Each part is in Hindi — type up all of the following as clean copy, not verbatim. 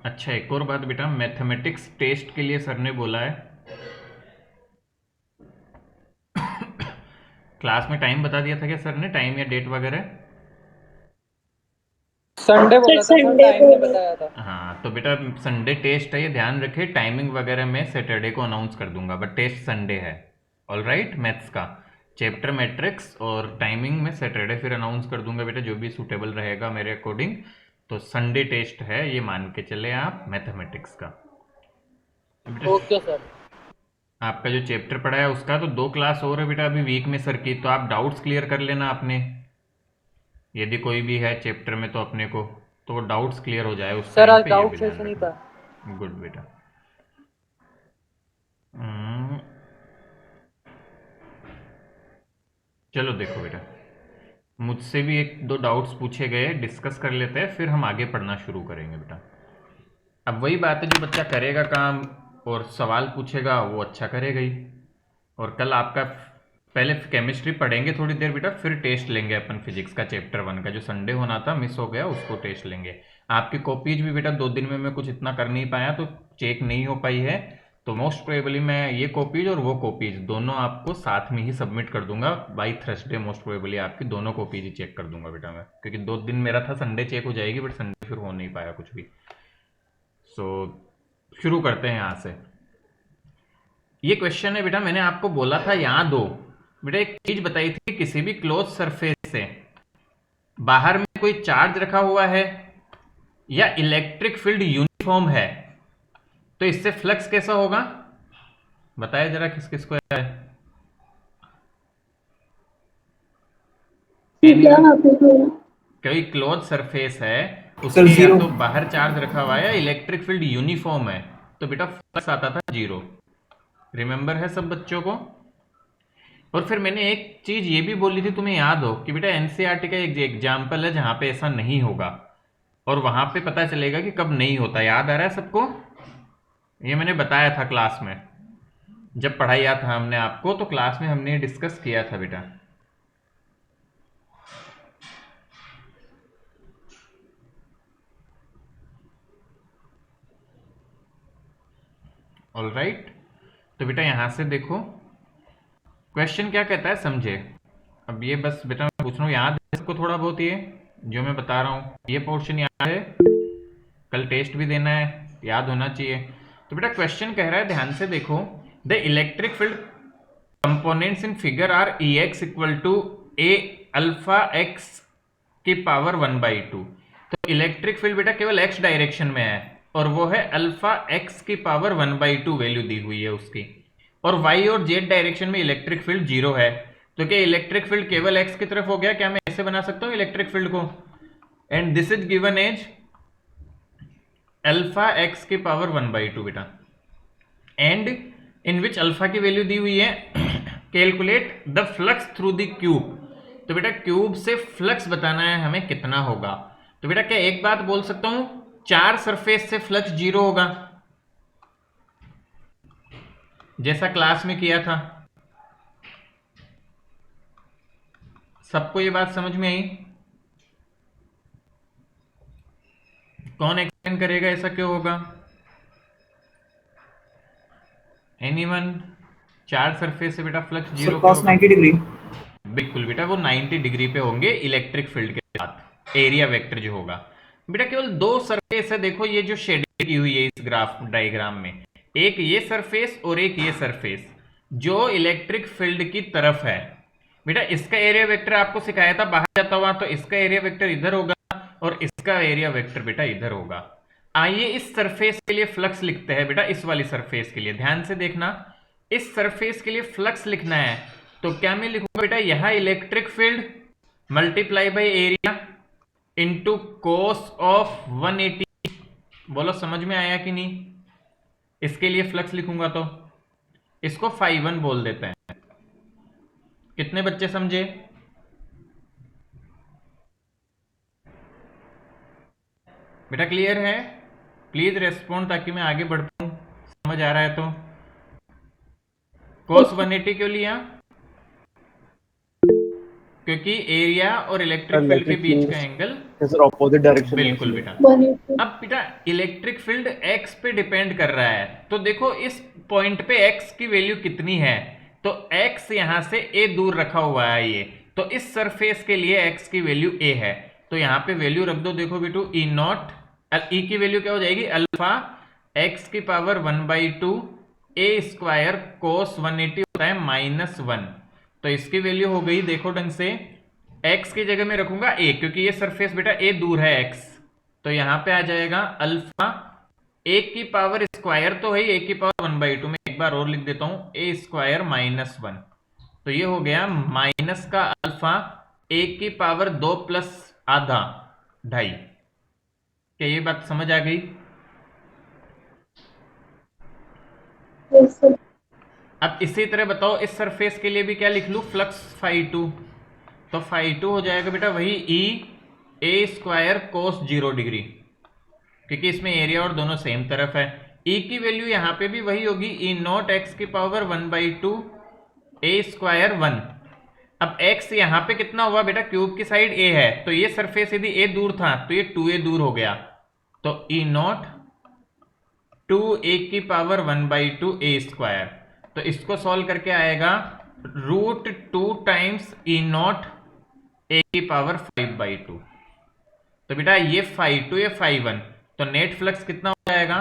अच्छा, एक और बात बेटा, मैथमेटिक्स टेस्ट के लिए सर ने बोला है, क्लास में टाइम बता दिया था क्या सर ने, टाइम या डेट वगैरह? संडे सर बोला था सर, संडे टाइम को। नहीं बताया था। हाँ तो बेटा संडे टेस्ट है, ये ध्यान रखे, टाइमिंग वगैरह मैं सैटरडे को अनाउंस कर दूंगा, बट टेस्ट संडे है। ऑल राइट, मैथ्स का चैप्टर मैट्रिक्स और टाइमिंग में सैटरडे फिर अनाउंस कर दूंगा बेटा, जो भी सूटेबल रहेगा मेरे अकॉर्डिंग। तो संडे टेस्ट है, ये मान के चले आप मैथमेटिक्स का। बेटा ओके सर। आपका जो चैप्टर पढ़ा है उसका तो 2 क्लास और है बेटा अभी वीक में सर की, तो आप डाउट्स क्लियर कर लेना अपने, यदि कोई भी है चैप्टर में तो अपने को, तो वो डाउट्स क्लियर हो जाए उस सर टाइम आज पे, ये भी डाउट ध्यान सेशन नहीं था। रखना। गुड बेटा। हम्म, चलो देखो बेटा, मुझसे भी एक दो डाउट्स पूछे गए, डिस्कस कर लेते हैं फिर हम आगे पढ़ना शुरू करेंगे बेटा। अब वही बात है, जो बच्चा करेगा काम और सवाल पूछेगा वो अच्छा करेगा ही। और कल आपका पहले केमिस्ट्री पढ़ेंगे थोड़ी देर बेटा, फिर टेस्ट लेंगे अपन फिजिक्स का चैप्टर 1 का, जो संडे होना था मिस हो गया, उसको टेस्ट लेंगे। आपकी कॉपीज भी बेटा 2 दिन में मैं कुछ इतना कर नहीं पाया, तो चेक नहीं हो पाई है, तो मोस्ट प्रोबेबली मैं ये कॉपीज और वो कॉपीज दोनों आपको साथ में ही सबमिट कर दूंगा बाई थर्सडे, मोस्ट प्रोबेबली आपकी दोनों कॉपीज ही चेक कर दूंगा बेटा मैं, क्योंकि 2 दिन मेरा था, संडे चेक हो जाएगी बट संडे फिर हो नहीं पाया कुछ भी। सो शुरू करते हैं यहाँ से। ये क्वेश्चन है बेटा, मैंने आपको बोला था याद हो बेटा, एक चीज बताई थी, किसी भी क्लोज सरफेस से बाहर में कोई चार्ज रखा हुआ है या इलेक्ट्रिक फील्ड यूनिफॉर्म है, तो इससे फ्लक्स कैसा होगा, बताया जरा किस किस को है। क्या एनीवन? आपने बोला? कोई क्लोज सरफेस है, सर उसके या जीरो। तो बाहर चार्ज रखा हुआ है या इलेक्ट्रिक फील्ड यूनिफॉर्म है, तो बेटा फ्लक्स आता था जीरो। रिमेंबर है सब बच्चों को? और फिर मैंने एक चीज ये भी बोली थी, तुम्हें याद हो कि बेटा एनसीईआरटी का एक एग्जाम्पल है जहां पे ऐसा नहीं होगा, और वहां पे पता चलेगा कि कब नहीं होता, याद आ रहा है सबको? ये मैंने बताया था क्लास में, जब पढ़ाया था हमने आपको, तो क्लास में हमने डिस्कस किया था बेटा। ऑल राइट, तो बेटा यहां से देखो क्वेश्चन क्या कहता है समझे। अब ये बस बेटा मैं पूछ रहा हूँ, याद है सबको थोड़ा बहुत, ये जो मैं बता रहा हूँ ये पोर्शन याद है? कल टेस्ट भी देना है, याद होना चाहिए। तो बेटा क्वेश्चन कह रहा है, ध्यान से देखो, the electric field components in figure are E x equal to a alpha x की पावर 1/2। तो इलेक्ट्रिक फील्ड बेटा केवल एक्स डायरेक्शन में है, और वो है अल्फा एक्स की पावर 1/2 वैल्यू दी हुई है उसकी, और वाई और जेड डायरेक्शन में इलेक्ट्रिक फील्ड जीरो है। तो क्या इलेक्ट्रिक फील्ड केवल एक्स की तरफ हो गया, क्या मैं ऐसे बना सकता हूं इलेक्ट्रिक फील्ड को, and this is given as alpha x की पावर 1/2 बेटा, एंड इन विच अल्फा की वैल्यू दी हुई है, calculate the flux through the cube. तो बेटा क्यूब से फ्लक्स बताना है हमें कितना होगा। तो बेटा क्या एक बात बोल सकता हूं, चार सरफेस से फ्लक्स जीरो होगा, जैसा क्लास में किया था। सबको ये बात समझ में आई? कौन एक्सप्लेन करेगा ऐसा क्यों होगा? एनीवन? चार सरफेस से बेटा फ्लक्स सर जीरो क्यों कॉस होगा? 90 डिग्री। बिल्कुल बेटा, वो 90 डिग्री पे होंगे इलेक्ट्रिक फील्ड के साथ, एरिया वेक्टर जो होगा। बेटा केवल दो सरफेस है, देखो ये जो शेडिंग की हुई है इस ग्राफ डायग्राम में, एक ये सरफेस और एक ये सरफेस, जो इलेक्ट्रिक फील्ड की तरफ है। बेटा इसका एरिया वेक्टर आपको सिखाया था बाहर जाता हुआ, तो इसका एरिया वेक्टर इधर होगा और इसका एरिया वेक्टर बेटा इधर होगा। आइए इस सरफेस के लिए फ्लक्स लिखते हैं बेटा, इस वाली सरफेस के लिए ध्यान से देखना, इस सरफेस के लिए फ्लक्स लिखना है, तो क्या मैं लिखूंगा बेटा, यहां electric field multiply by area into cos of 180। बोलो समझ में आया कि नहीं? इसके लिए फ्लक्स लिखूंगा तो इसको φ1 बोल देते हैं। कितने बच्चे समझे? बेटा क्लियर है? प्लीज रेस्पॉन्ड ताकि मैं आगे बढ़ पाऊं, समझ आ रहा है तो। cos 180 क्यों लिया? क्योंकि एरिया और इलेक्ट्रिक फील्ड के इलेक्ट्रिक बीच फील्ड का एंगल सर ऑपोजिट डायरेक्शन में बिल्कुल इसलिए। बेटा। अब बेटा इलेक्ट्रिक फील्ड x पे डिपेंड कर रहा है, तो देखो इस पॉइंट पे x की वैल्यू कितनी है, तो x यहां से a दूर रखा हुआ है ये, तो इस सरफेस के लिए x की वैल्यू a है, तो यहां पे वैल्यू रख दो। देखो बेटू ई नॉट, ई की वैल्यू क्या हो जाएगी, अल्फा x की पावर 1/2 a स्क्वायर कोस 180 होता है -1, तो इसकी वैल्यू हो गई, देखो ढंग से x की जगह में रखूंगा a, क्योंकि ये सरफेस बेटा a दूर है x, तो यहां पे आ जाएगा अल्फा a की पावर स्क्वायर तो है, a की पावर 1/2 में एक बार और लिख देता हूं, a स्क्वायर -1, तो ये हो गया माइनस का अल्फा a की पावर 2 प्लस आधा 2.5। क्या ये बात समझ आ गई? अब इसी तरह बताओ इस सरफेस के लिए भी क्या लिख लूं, फ्लक्स φ2, तो φ2 हो जाएगा बेटा वही ई ए स्क्वायर कोस 0 डिग्री, क्योंकि इसमें एरिया और दोनों सेम तरफ है। ई की वैल्यू यहां पे भी वही होगी, ई नॉट एक्स की पावर 1/2 ए स्क्वायर 1। अब x यहां पे कितना हुआ बेटा, क्यूब की साइड a है, तो ये सरफेस यदि a दूर था तो ये 2a दूर हो गया, तो ई नॉट 2a की पावर 1/2 ए स्क्वायर, तो इसको सॉल्व करके आएगा √2 टाइम्स ई नॉट ए की पावर 5/2। तो बेटा ये φ2 ये φ1, तो नेट फ्लक्स कितना हो जाएगा,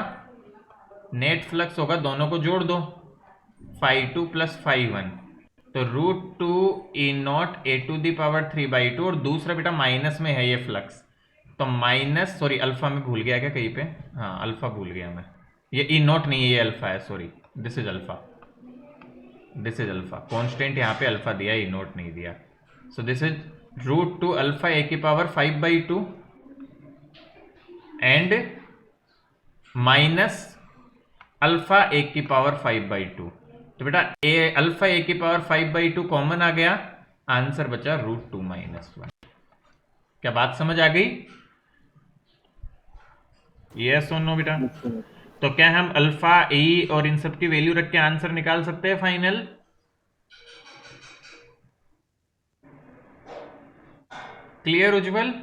नेट फ्लक्स होगा, दोनों को जोड़ दो, φ2 प्लस φ1, तो √2 e naught a to the power 3/2, और दूसरा बेटा माइनस में है ये फ्लक्स, तो माइनस, सॉरी अल्फा में भूल गया क्या कहीं पे, हाँ अल्फा भूल गया मैं, ये ई नॉट नहीं है ये अल्फा है, sorry this is alpha, this is alpha, constant यहाँ पे अल्फा दिया, ई नॉट नहीं दिया, सो दिस इज √2 अल्फा ए की पावर 5/2 एंड माइनस अल्फा ए की पावर 5/2, तो बेटा ए अल्फा ए की पावर 5/2 कॉमन आ गया, आंसर बचा √2 -1। क्या बात समझ आ गई? यस और नो बेटा? तो क्या हम अल्फा ए और इन सब की वैल्यू रख के आंसर निकाल सकते हैं final? Clear Ujjwal?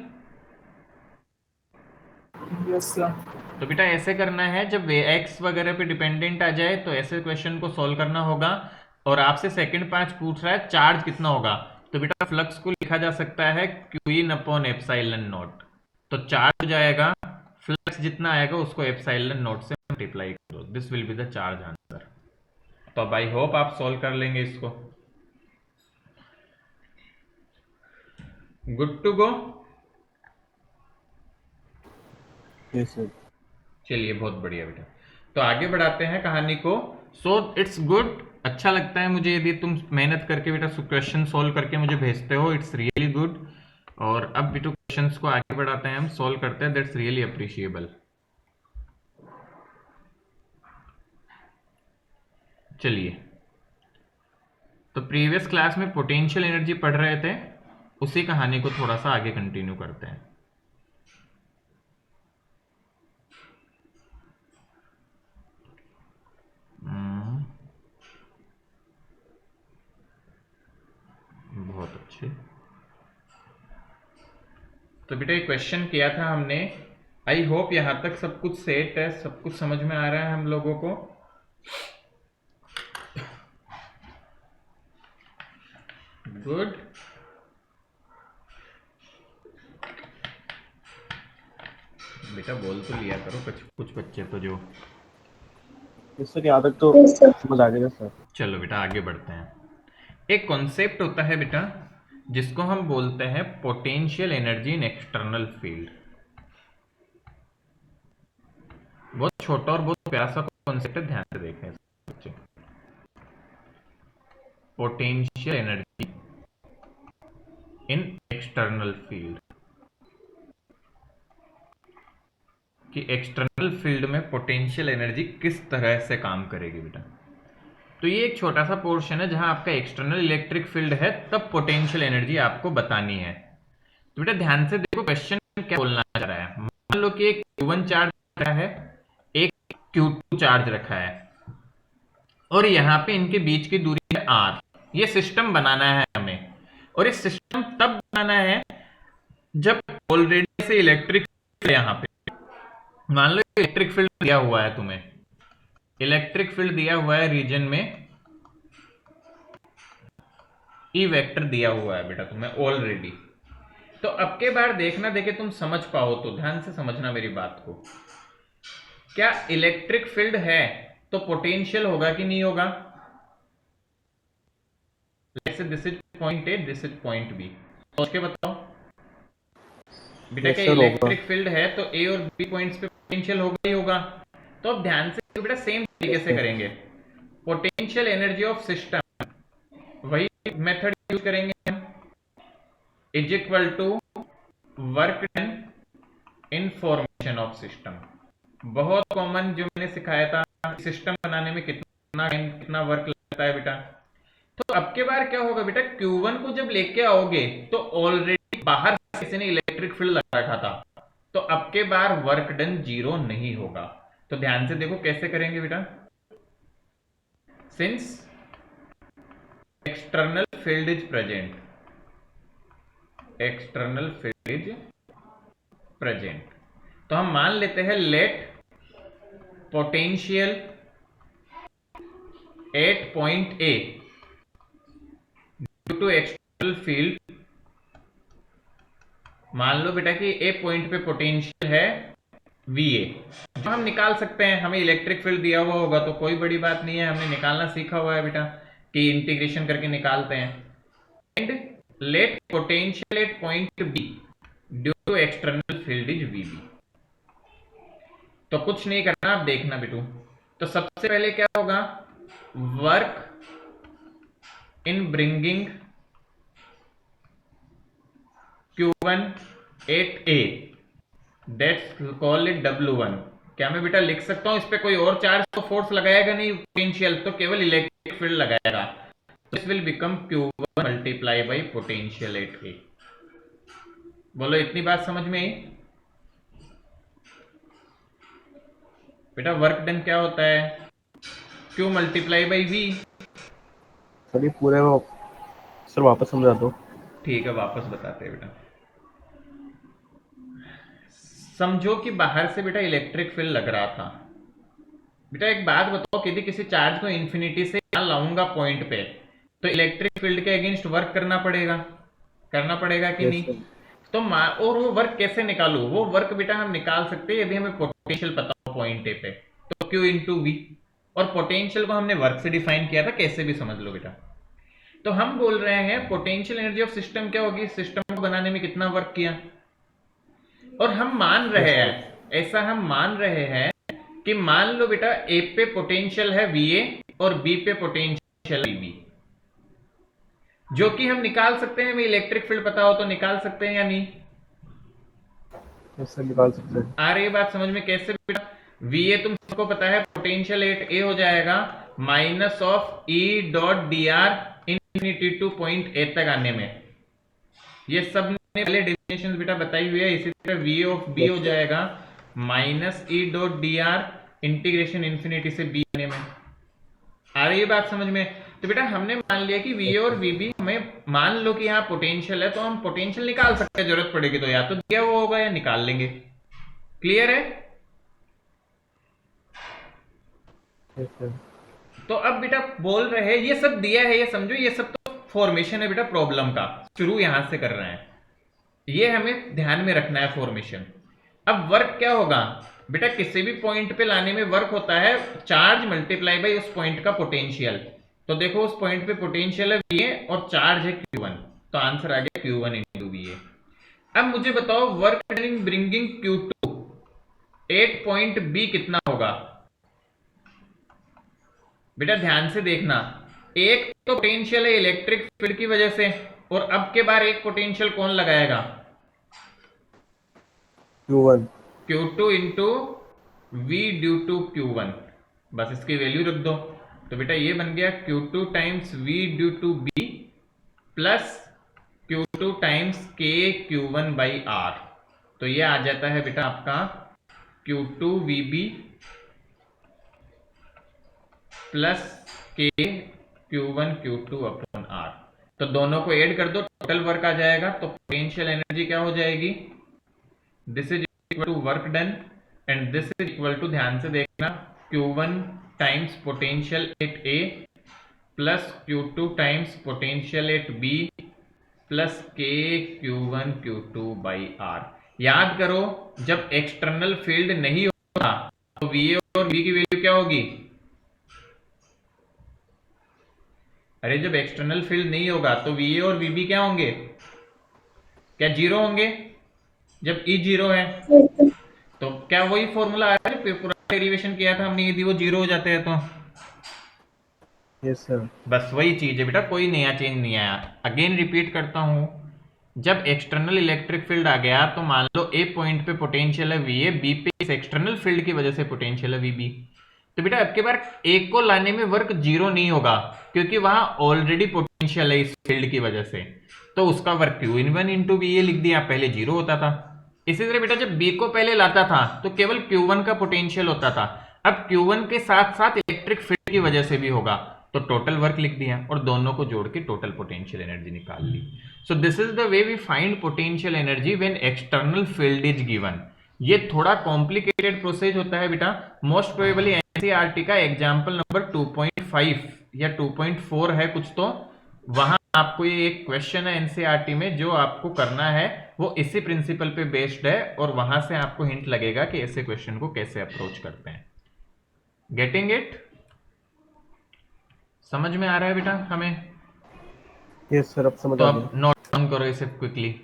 Yes sir. तो बेटा ऐसे करना है, जब एक्स वगैरह पे डिपेंडेंट आ जाए तो ऐसे क्वेश्चन को सॉल्व करना होगा, और आपसे सेकंड 5 पूछ रहा है चार्ज कितना होगा, तो बेटा फ्लक्स को लिखा जा सकता है Q/ε0, तो चार्ज हो जाएगा, फ्लक्स जितना आएगा उसको ε0 से मल्टीप्लाई करो, this will be the charge answer. तो अब आई होप आप सॉल्व कर लेंगे इसको। Good to go? Yes sir. चलिए बहुत बढ़िया बेटा, तो आगे बढ़ाते हैं कहानी को। सो इट्स गुड, अच्छा लगता है मुझे यदि तुम मेहनत करके बेटा क्वेश्चन सॉल्व करके मुझे भेजते हो, इट्स रियली गुड। और अब बेटा क्वेश्चंस को आगे बढ़ाते हैं, हम सॉल्व करते हैं, दैट्स रियली अप्रिशिएबल। चलिए, तो प्रीवियस क्लास में पोटेंशियल एनर्जी पढ़ रहे थे, उसी कहानी को थोड़ा सा आगे कंटिन्यू करते हैं। बहुत अच्छे। तो बेटा ये क्वेश्चन किया था हमने, आई होप यहां तक सब कुछ सेट है, सब कुछ समझ में आ रहा है हम लोगों को। गुड। बेटा बोल तो लिया करो कुछ कुछ बच्चे तो जो। सर यहाँ तक तो समझ आ गया सर। चलो बेटा आगे बढ़ते हैं। एक कॉन्सेप्ट होता है बेटा जिसको हम बोलते हैं potential energy in external field. बहुत छोटा और बहुत प्यारा सा कॉन्सेप्ट है, ध्यान से देखें बच्चे। Potential energy in external field, कि एक्सटर्नल फील्ड में पोटेंशियल एनर्जी किस तरह से काम करेगी बेटा। तो ये एक छोटा सा पोर्शन है जहां आपका एक्सटर्नल इलेक्ट्रिक फील्ड है, तब पोटेंशियल एनर्जी आपको बतानी है। तो बेटा ध्यान से देखो क्वेश्चन क्या बोलना चाह रहा है। मान लो कि एक Q1 चार्ज रखा है, एक Q2 चार्ज रखा है, और यहाँ पे इनके बीच की दूरी है R। ये सिस्टम बनाना है हमें, और इस सिस्टम तब बनाना है जब ऑलरेडी से इलेक्ट्रिक फील्ड यहाँ पे, मान लो इलेक्ट्रिक फील्ड दिया हुआ है तुम्हें, इलेक्ट्रिक फील्ड दिया हुआ है रीजन में, ई वेक्टर दिया हुआ है बेटा तुम्हें ऑलरेडी। तो अब के बार देखना, देखे तुम समझ पाओ तो ध्यान से समझना मेरी बात को, क्या इलेक्ट्रिक फील्ड है तो पोटेंशियल होगा कि नहीं होगा? This is point A, this is point B, सोच के बताओ बेटा। क्या इलेक्ट्रिक फील्ड है तो ए और बी पॉइंट्स पे पोटेंशियल होगा ही होगा। तो अब ध्यान से बेटा सेम तरीके से करेंगे, पोटेंशियल एनर्जी ऑफ सिस्टम, वही मेथड यूज करेंगे हम, is equal to work done in formation of system. बहुत कॉमन जो मैंने सिखाया था, सिस्टम बनाने में कितना टाइम कितना वर्क लगता है बेटा। तो अब के बार क्या होगा बेटा, Q1 को जब लेके आओगे तो ऑलरेडी बाहर से किसी ने इलेक्ट्रिक फील्ड लगा रखा था, तो अब के बार वर्क डन 0 नहीं होगा। तो ध्यान से देखो कैसे करेंगे बेटा, since external field is present, external field is present, तो हम मान लेते हैं let potential at point A due to external field, मान लो बेटा कि ए पॉइंट पे पोटेंशियल है VA, जो हम निकाल सकते हैं, हमें इलेक्ट्रिक फील्ड दिया हुआ होगा तो कोई बड़ी बात नहीं है, हमने निकालना सीखा हुआ है बेटा कि इंटीग्रेशन करके निकालते हैं। And let potential at point B due to external field is VB। तो कुछ नहीं करना, आप देखना बेटू। तो सबसे पहले क्या होगा, work in bringing Q1 at A, that's call it W1। क्या मैं बेटा लिख सकता हूं इस पे कोई और चार्ज तो फोर्स लगाएगा नहीं, पोटेंशियल तो केवल इलेक्ट्रिक फील्ड लगाएगा, तो this will become Q1 multiply by potential at A। बोलो इतनी बात समझ में आई बेटा? वर्क डन क्या होता है, Q multiply by V। Sir ये पूरे वो सर वापस समझा दो। ठीक है वापस बताते हैं बेटा। समझो कि बाहर से बेटा इलेक्ट्रिक फील्ड लग रहा था। बेटा एक बात बताओ, यदि किसी चार्ज को इंफिनिटी से यहां लाऊंगा पॉइंट पे, तो इलेक्ट्रिक फील्ड के अगेंस्ट वर्क करना पड़ेगा, करना पड़ेगा कि नहीं? तो और वो वर्क कैसे निकालू? वो वर्क बेटा हम निकाल सकते हैं यदि हमें पोटेंशियल पता हो पॉइंट ए पे, तो Q इंटू वी। और पोटेंशियल को हमने वर्क से डिफाइन किया था, कैसे भी समझ लो बेटा। तो हम बोल रहे हैं पोटेंशियल एनर्जी ऑफ सिस्टम क्या होगी, सिस्टम को बनाने में कितना वर्क किया, और हम मान रहे हैं, ऐसा हम मान रहे हैं कि मान लो बेटा ए पे पोटेंशियल है VA और बी पे पोटेंशियल VB, जो कि हम निकाल सकते हैं। हमें इलेक्ट्रिक फील्ड पता हो तो निकाल सकते हैं या नहीं? कैसे निकाल सकते हैं? आ रही है बात समझ में? कैसे बेटा, VA तुम सबको पता है पोटेंशियल एट A हो जाएगा minus of E dot DR infinity two point A तक आने में। ये सब ने पहले डेफिनेशन बेटा बताई हुई है। इसी तरह VA ऑफ B हो जाएगा minus E dot DR integration infinity से B आने में। आ रही है बात समझ में? तो बेटा हमने मान लिया कि VA और VB, हमें मान लो कि यहाँ पोटेंशियल है तो हम पोटेंशियल निकाल सकते हैं, जरूरत पड़ेगी तो या तो दिया हुआ होगा या निकाल लेंगे। क्लियर है? तो अब बेटा बोल रहे हैं ये सब दिया है, ये समझो ये सब तो फॉर्मेशन है बेटा प्रॉब्लम का, शुरू यहां से कर रहे हैं, ये हमें ध्यान में रखना है फॉर्मेशन। अब वर्क क्या होगा बेटा, किसी भी पॉइंट पे लाने में वर्क होता है चार्ज मल्टीप्लाई बाई उस पॉइंट का पोटेंशियल। तो देखो उस पॉइंट पे पोटेंशियल है VA और चार्ज है Q1, तो आंसर आ गया Q1 इंटू VA। अब मुझे बताओ work done in bringing Q2 at point B कितना होगा? बेटा ध्यान से देखना, एक तो पोटेंशियल है इलेक्ट्रिक फील्ड की वजह से, और अब के बार एक पोटेंशियल कौन लगाएगा? Q1 Q2 into V due to Q1, बस इसकी वैल्यू रख दो। तो बेटा ये बन गया Q2 times V due to B plus Q2 times K Q1 by R। तो ये आ जाता है बेटा आपका Q2 VB plus K Q1 Q2 upon R। तो दोनों को ऐड कर दो, टोटल वर्क आ जाएगा। तो पोटेंशियल एनर्जी क्या हो जाएगी, this is equal to work done and this is equal to, ध्यान से देखना, Q1 times potential at A plus Q2 times potential at B plus K Q1 Q2 by are. याद करो, जब एक्सटर्नल फील्ड नहीं होगा तो VA और V की वैल्यू क्या होगी? अरे जब एक्सटर्नल फील्ड नहीं होगा तो VA और VB क्या होंगे? क्या जीरो होंगे? जब E जीरो है तो क्या वही फॉर्मूला आया है, पूरा डेरिवेशन किया था हमने, यदि वो जीरो हो जाते हैं तो? Yes sir. बस वही चीज है बेटा, कोई नया चेंज नहीं आया। अगेन रिपीट करता हूं, जब एक्सटर्नल इलेक्ट्रिक फील्ड आ गया तो मान लो ए पॉइंट पे पोटेंशियल है VA, बी पे इस एक्सटर्नल फील्ड की वजह से पोटेंशियल है VB, तो बेटा अब के बार एक को लाने में वर्क जीरो नहीं होगा, क्योंकि वहां ऑलरेडी पोटेंशियल है इस फील्ड की वजह से, तो उसका वर्क Q1 इंटू VA लिख दिया, पहले जीरो होता था। इसी तरह बेटा जब B को पहले लाता था तो केवल Q1 का पोटेंशियल होता था, अब Q1 के साथ साथ इलेक्ट्रिक फील्ड की वजह से भी होगा, तो टोटल वर्क लिख दिया और दोनों को जोड़ के टोटल पोटेंशियल एनर्जी निकाल ली। So this is the way we find potential energy when external field is given. ये थोड़ा कॉम्प्लिकेटेड प्रोसेस होता है बेटा, मोस्ट प्रोबेबली एनसीईआरटी का एग्जांपल नंबर 2.5 या 2.4 है कुछ, तो वहां आपको ये एक क्वेश्चन है एनसीईआरटी में, जो आपको करना है वो इसी प्रिंसिपल पे बेस्ड है, और वहां से आपको हिंट लगेगा कि ऐसे क्वेश्चन को कैसे अप्रोच करते हैं। Getting it? समझ में आ रहा है बेटा हमें? यस सर, अब समझ तो आ अब गया। नोट डाउन करो इसे क्विकली।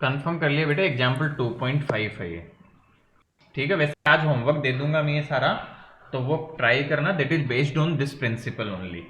कंफर्म कर लिया बेटा, एग्जाम्पल 2.5 है ये, ठीक है। वैसे आज होमवर्क दे दूंगा मैं ये सारा, तो वो ट्राई करना, that is based on this principle only.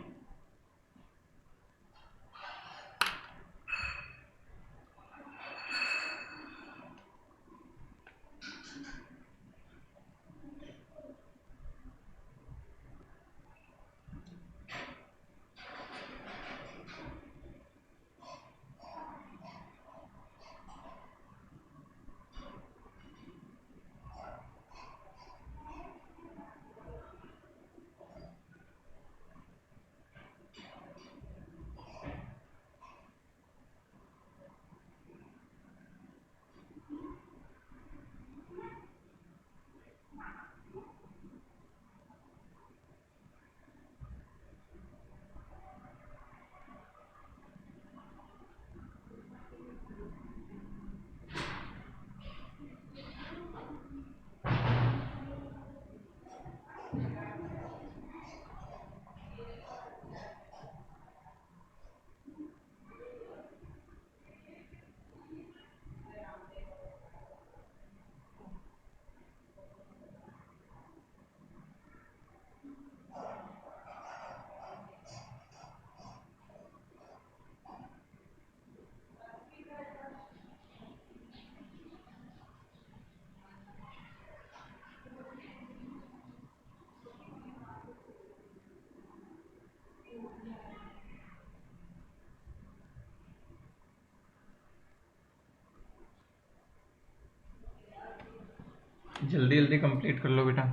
जल्दी जल्दी कंप्लीट कर लो बेटा।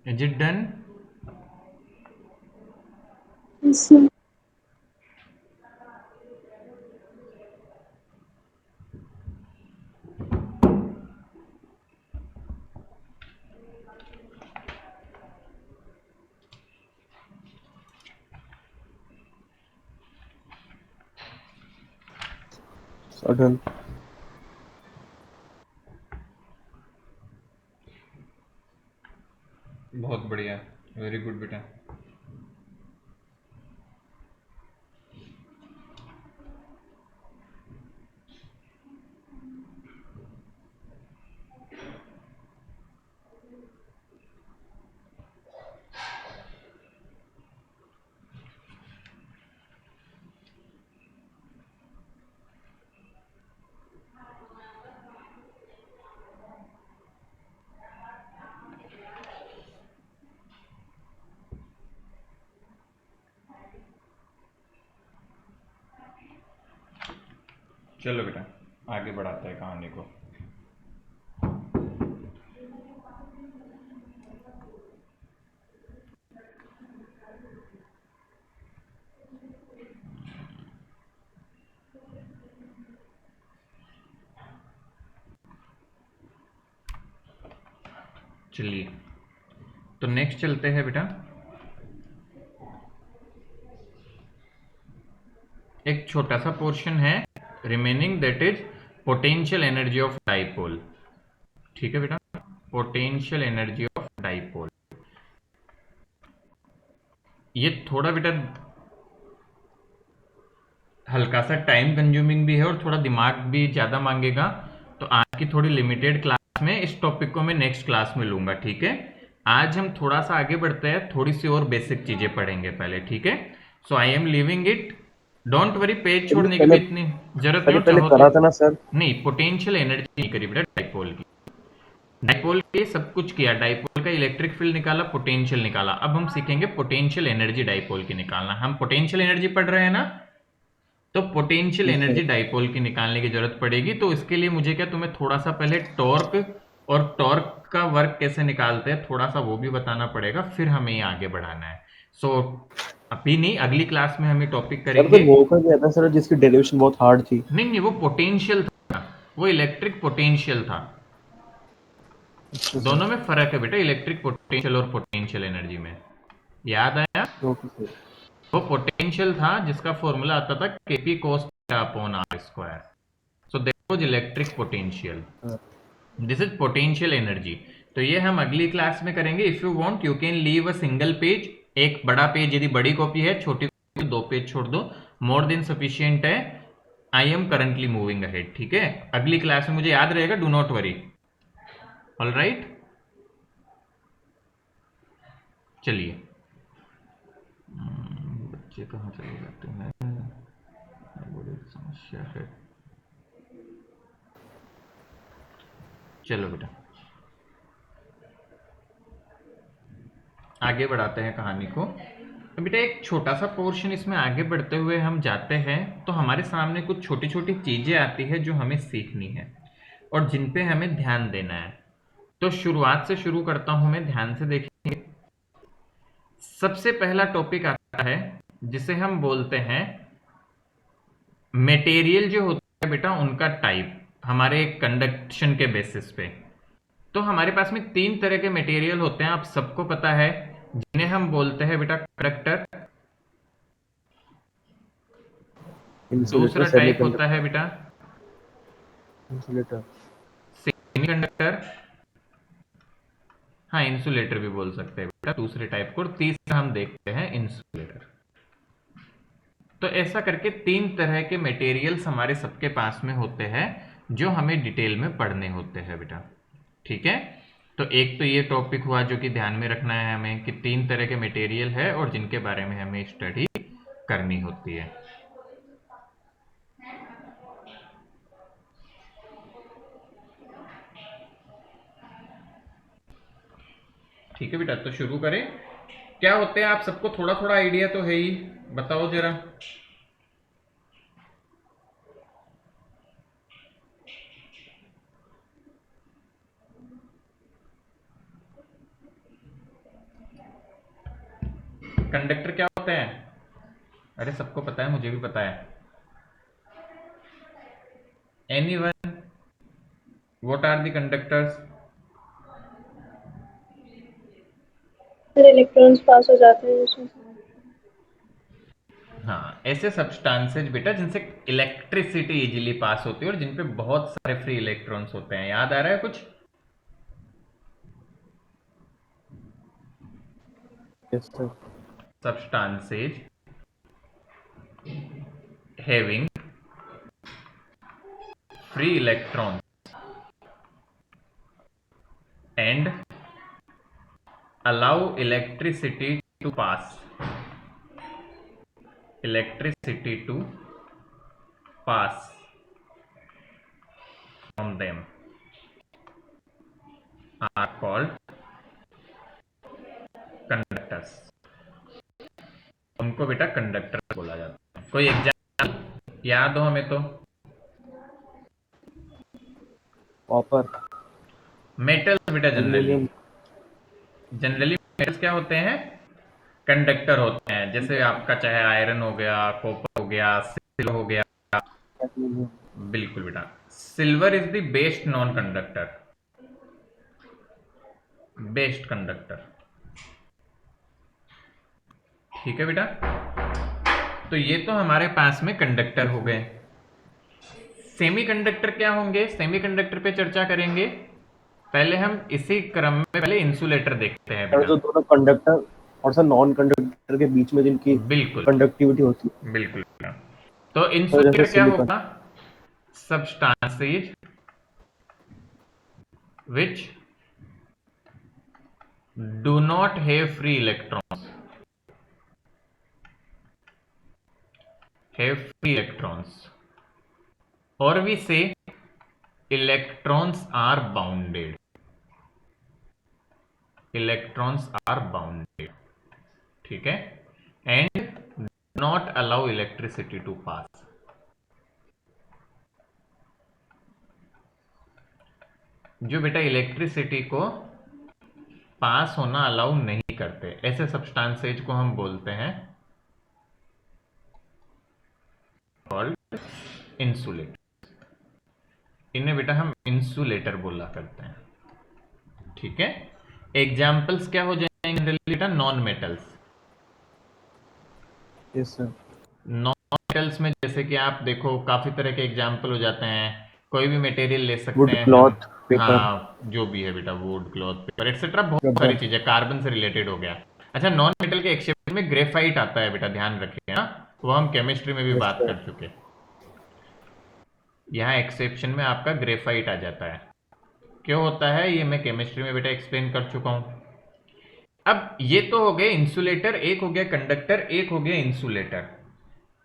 Is it done? Yes, sir. Done. बहुत बढ़िया, वेरी गुड बेटा। चलो बेटा आगे बढ़ाते हैं कहानी को। चलिए तो नेक्स्ट चलते हैं बेटा। एक छोटा सा पोर्शन है remaining, that is potential energy of dipole. ठीक है बेटा, पोटेंशियल एनर्जी ऑफ डाइपोल। ये थोड़ा बेटा हल्का सा टाइम कंज्यूमिंग भी है और थोड़ा दिमाग भी ज़्यादा मांगेगा, तो आज की थोड़ी लिमिटेड क्लास में इस टॉपिक को मैं नेक्स्ट क्लास में लूंगा। ठीक है, आज हम थोड़ा सा आगे बढ़ते हैं, थोड़ी सी और बेसिक चीज़ें पढ़ेंगे पहले। ठीक है, so I am leaving it, don't worry, page पहले छोड़ने की भी पहले इतनी जरूरत नहीं, पहले हो पहले चाहो तो। करा था ना सर। नहीं, पोटेंशियल एनर्जी नहीं करी बेटा डाइपोल की। डाइपोल के सब कुछ किया, डाइपोल का इलेक्ट्रिक फील्ड निकाला, पोटेंशियल निकाला। अब हम सीखेंगे पोटेंशियल एनर्जी डाइपोल की निकालना। हम पोटेंशियल एनर्जी पढ़ रहे हैं ना, तो potential yes energy sir. Dipole की निकालने की जरूरत पड़ेगी। तो इसके लिए मुझे क्या, तुम्हें थोड़ा सा पहले टॉर्क और टॉर्क का वर्क कैसे निकालते हैं थोड़ा सा वो भी बताना पड़ेगा, फिर हमें ये आगे बढ़ाना है। सो अभी नहीं, अगली क्लास में हम ये टॉपिक सर कोई करेंगे। वो का क्या था सर जिसकी डेरिवेशन बहुत हार्ड थी? नहीं नहीं, वो पोटेंशियल था, वो इलेक्ट्रिक पोटेंशियल था। अच्छा सर। दोनों में फर्क है बेटा, इलेक्ट्रिक पोटेंशियल और पोटेंशियल एनर्जी में। याद आया? Okay sir. वो पोटेंशियल था जिसका फॉर्मूला आता था KP cos upon r square. So that was electric potential, हाँ। This is potential energy. तो ये हम अगली क्लास में करेंगे। If you want you can leave a single page, एक बड़ा पेज यदि बड़ी कॉपी है, छोटी कॉपी 2 पेज छोड़ दो, मोर देन सफिशियंट है। I am currently moving ahead. ठीक है, अगली क्लास में मुझे याद रहेगा, do not worry. All right, चलिए। बच्चे कहाँ चले जाते हैं, बड़ी समस्या है। चलो बेटा आगे बढ़ाते हैं कहानी को। तो बेटा एक छोटा सा पोर्शन इसमें आगे बढ़ते हुए हम जाते हैं, तो हमारे सामने कुछ छोटी छोटी चीजें आती है जो हमें सीखनी है और जिन पे हमें ध्यान देना है। तो शुरुआत से शुरू करता हूं मैं, ध्यान से देखेंगे। सबसे पहला टॉपिक आता है जिसे हम बोलते हैं मटेरियल जो होता है बेटा उनका टाइप, हमारे कंडक्शन के बेसिस पे। तो हमारे पास में 3 तरह के मटेरियल होते हैं, आप सबको पता है, जिन्हें हम बोलते हैं बेटा कंडक्टर। इंसुलेटर, दूसरा सेमी टाइप होता है कंडक्टर। बेटा इंसुलेटर। सेमी कंडक्टर, हाँ इंसुलेटर भी बोल सकते हैं बेटा दूसरे टाइप को। और तीसरा हम देखते हैं इंसुलेटर। तो ऐसा करके 3 तरह के मटेरियल्स हमारे सबके पास में होते हैं जो हमें डिटेल में पढ़ने होते हैं बेटा। ठीक है, तो एक तो ये टॉपिक हुआ जो कि ध्यान में रखना है हमें कि 3 तरह के मटेरियल है और जिनके बारे में हमें स्टडी करनी होती है। ठीक है बेटा, तो शुरू करें। क्या होते हैं आप सबको थोड़ा थोड़ा आइडिया तो है ही, बताओ जरा। कंडक्टर क्या होते हैं? अरे सबको पता है, मुझे भी पता है। Anyone, what are the conductors? फिर इलेक्ट्रॉन्स पास हो जाते हैं उसमें से। हाँ, ऐसे सब्सटेंसेज बेटा जिनसे इलेक्ट्रिसिटी इजीली पास होती है और जिन पे बहुत सारे फ्री इलेक्ट्रॉन्स होते हैं। याद आ रहा है कुछ? Yes sir. Substances having free electrons and allow electricity to pass. Electricity to pass from them are called conductors. उनको बेटा कंडक्टर बोला जाता है। कोई एग्जाम्पल याद हो हमें तो? कॉपर, मेटल्स बेटा जनरली एल्यूमिनियम, जनरली मेटल्स क्या होते हैं? कंडक्टर होते हैं। जैसे आपका चाहे आयरन हो गया, कॉपर हो गया, सिल्वर हो गया। एल्यूमिनियम। बिल्कुल बेटा। Silver is the best non conductor, best conductor. ठीक है बेटा। तो ये तो हमारे पास में कंडक्टर हो गए। सेमीकंडक्टर क्या होंगे? सेमीकंडक्टर पे चर्चा करेंगे। पहले हम इसी क्रम में पहले इंसुलेटर देखते हैं सर बेटा। जो दोनों कंडक्टर और सर नॉन कंडक्टर के बीच में जिनकी बिल्कुल कंडक्टिविटी होती है, बिल्कुल बेटा। तो सर जैसे इंसुलेटर क्या सिलिकॉन। होगा? Substances which do not have free electrons, have free electrons, or we say electrons are bounded, electrons are bounded, ठीक है, and not allow electricity to pass. जो बेटा इलेक्ट्रिसिटी को पास होना अलाउ नहीं करते, ऐसे सब्सटेंसेज को हम बोलते हैं कॉल्ड इंसुलेटर। इन्हें बेटा हम इंसुलेटर बोला करते हैं। ठीक है। एग्जाम्पल्स क्या हो जाएंगे बेटा? Non metals. Yes sir. Non metals में जैसे कि आप देखो काफी तरह के एग्जाम्पल हो जाते हैं। कोई भी मटेरियल ले सकते वुड, हैं हम। क्लॉथ, पेपर, हाँ, जो भी है बेटा, वुड, क्लॉथ, पेपर एक्सेट्रा, बहुत सारी रबर। चीजें कार्बन से रिलेटेड हो गया। अच्छा, नॉन मेटल के एक्सेप्शन में ग्रेफाइट आता है बेटा, ध्यान रखिए ना, वो हम केमिस्ट्री में भी यस बात सर। कर चुके। यहाँ एक्सेप्शन में आपका ग्रेफाइट आ जाता है। क्यों होता है ये मैं केमिस्ट्री में बेटा एक्सप्लेन कर चुका हूं। अब ये तो हो गए इंसुलेटर, एक हो गया कंडक्टर, एक हो गया इंसुलेटर।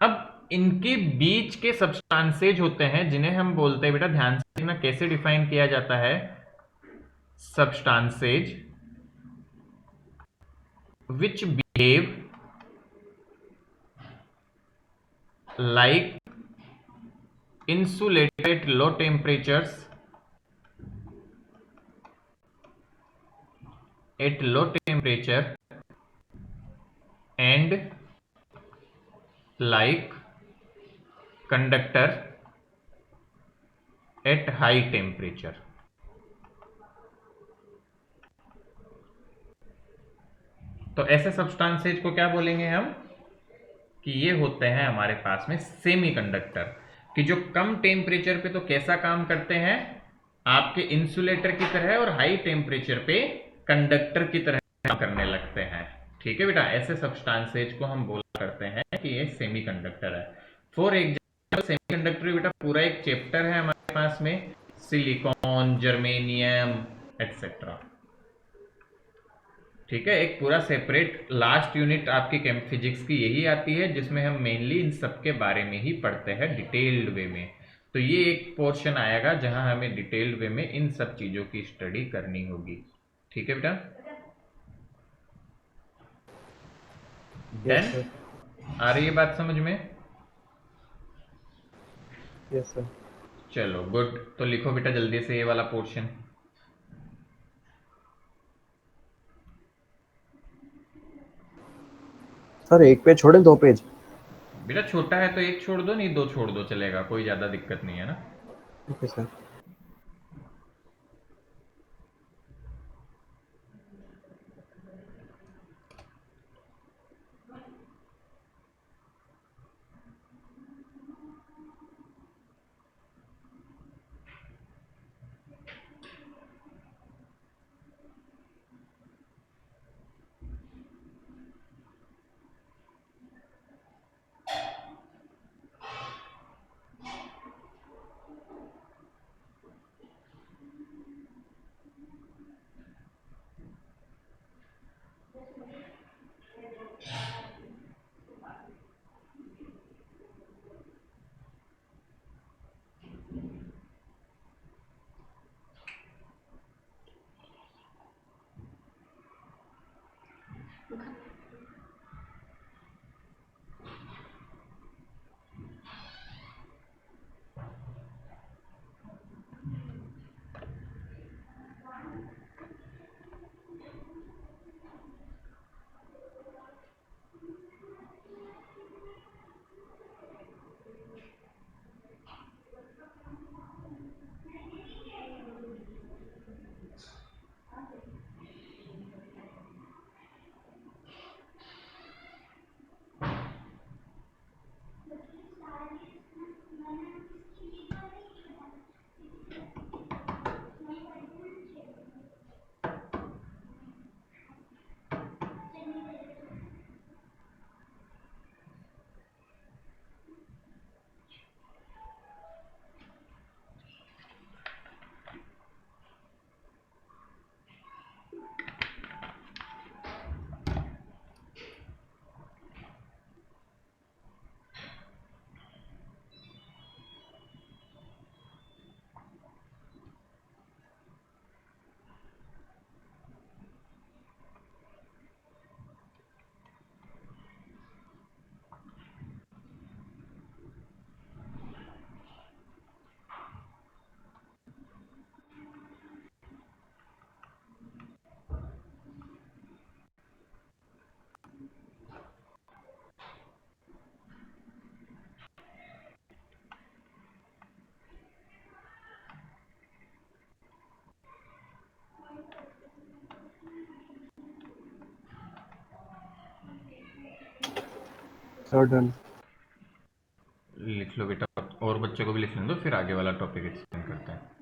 अब इनके बीच के सब्सटेंसेज होते हैं जिन्हें हम बोलते हैं बेटा, ध्यान से देखना कैसे डिफाइन किया जाता है। Substances which behave like insulator at low temperatures, at low temperature and like conductor at high temperature. तो ऐसे सब्सटेंसेज को क्या बोलेंगे हम? कि ये होते हैं हमारे पास में सेमीकंडक्टर, कि जो कम टेम्परेचर पे तो कैसा काम करते हैं? आपके इंसुलेटर की तरह, और हाई टेम्परेचर पे कंडक्टर की तरह काम करने लगते हैं। ठीक है बेटा, ऐसे सब्सटेंसेज को हम बोला करते हैं कि ये सेमीकंडक्टर है। फॉर एग्जाम्पल सेमीकंडक्टर बेटा पूरा एक चैप्टर है हमारे पास में, सिलिकॉन, जर्मेनियम एक्सेट्रा। ठीक है, एक पूरा सेपरेट लास्ट यूनिट आपकी फिजिक्स की यही आती है, जिसमें हम मेनली इन सब के बारे में ही पढ़ते हैं डिटेल्ड वे में। तो ये एक पोर्शन आएगा जहां हमें डिटेल्ड वे में इन सब चीजों की स्टडी करनी होगी। ठीक है बेटा, यस डन? सर। आ रही है बात समझ में? Yes sir. चलो गुड। तो लिखो बेटा जल्दी से ये वाला पोर्शन। सर एक पेज छोड़े 2 पेज? बेटा छोटा है तो एक छोड़ दो, नहीं दो छोड़ दो, चलेगा, कोई ज़्यादा दिक्कत नहीं है ना। Okay sir. Sir done. लिख लो बेटा, और बच्चों को भी लिखने दो, फिर आगे वाला टॉपिक एक्सप्लेन करते हैं।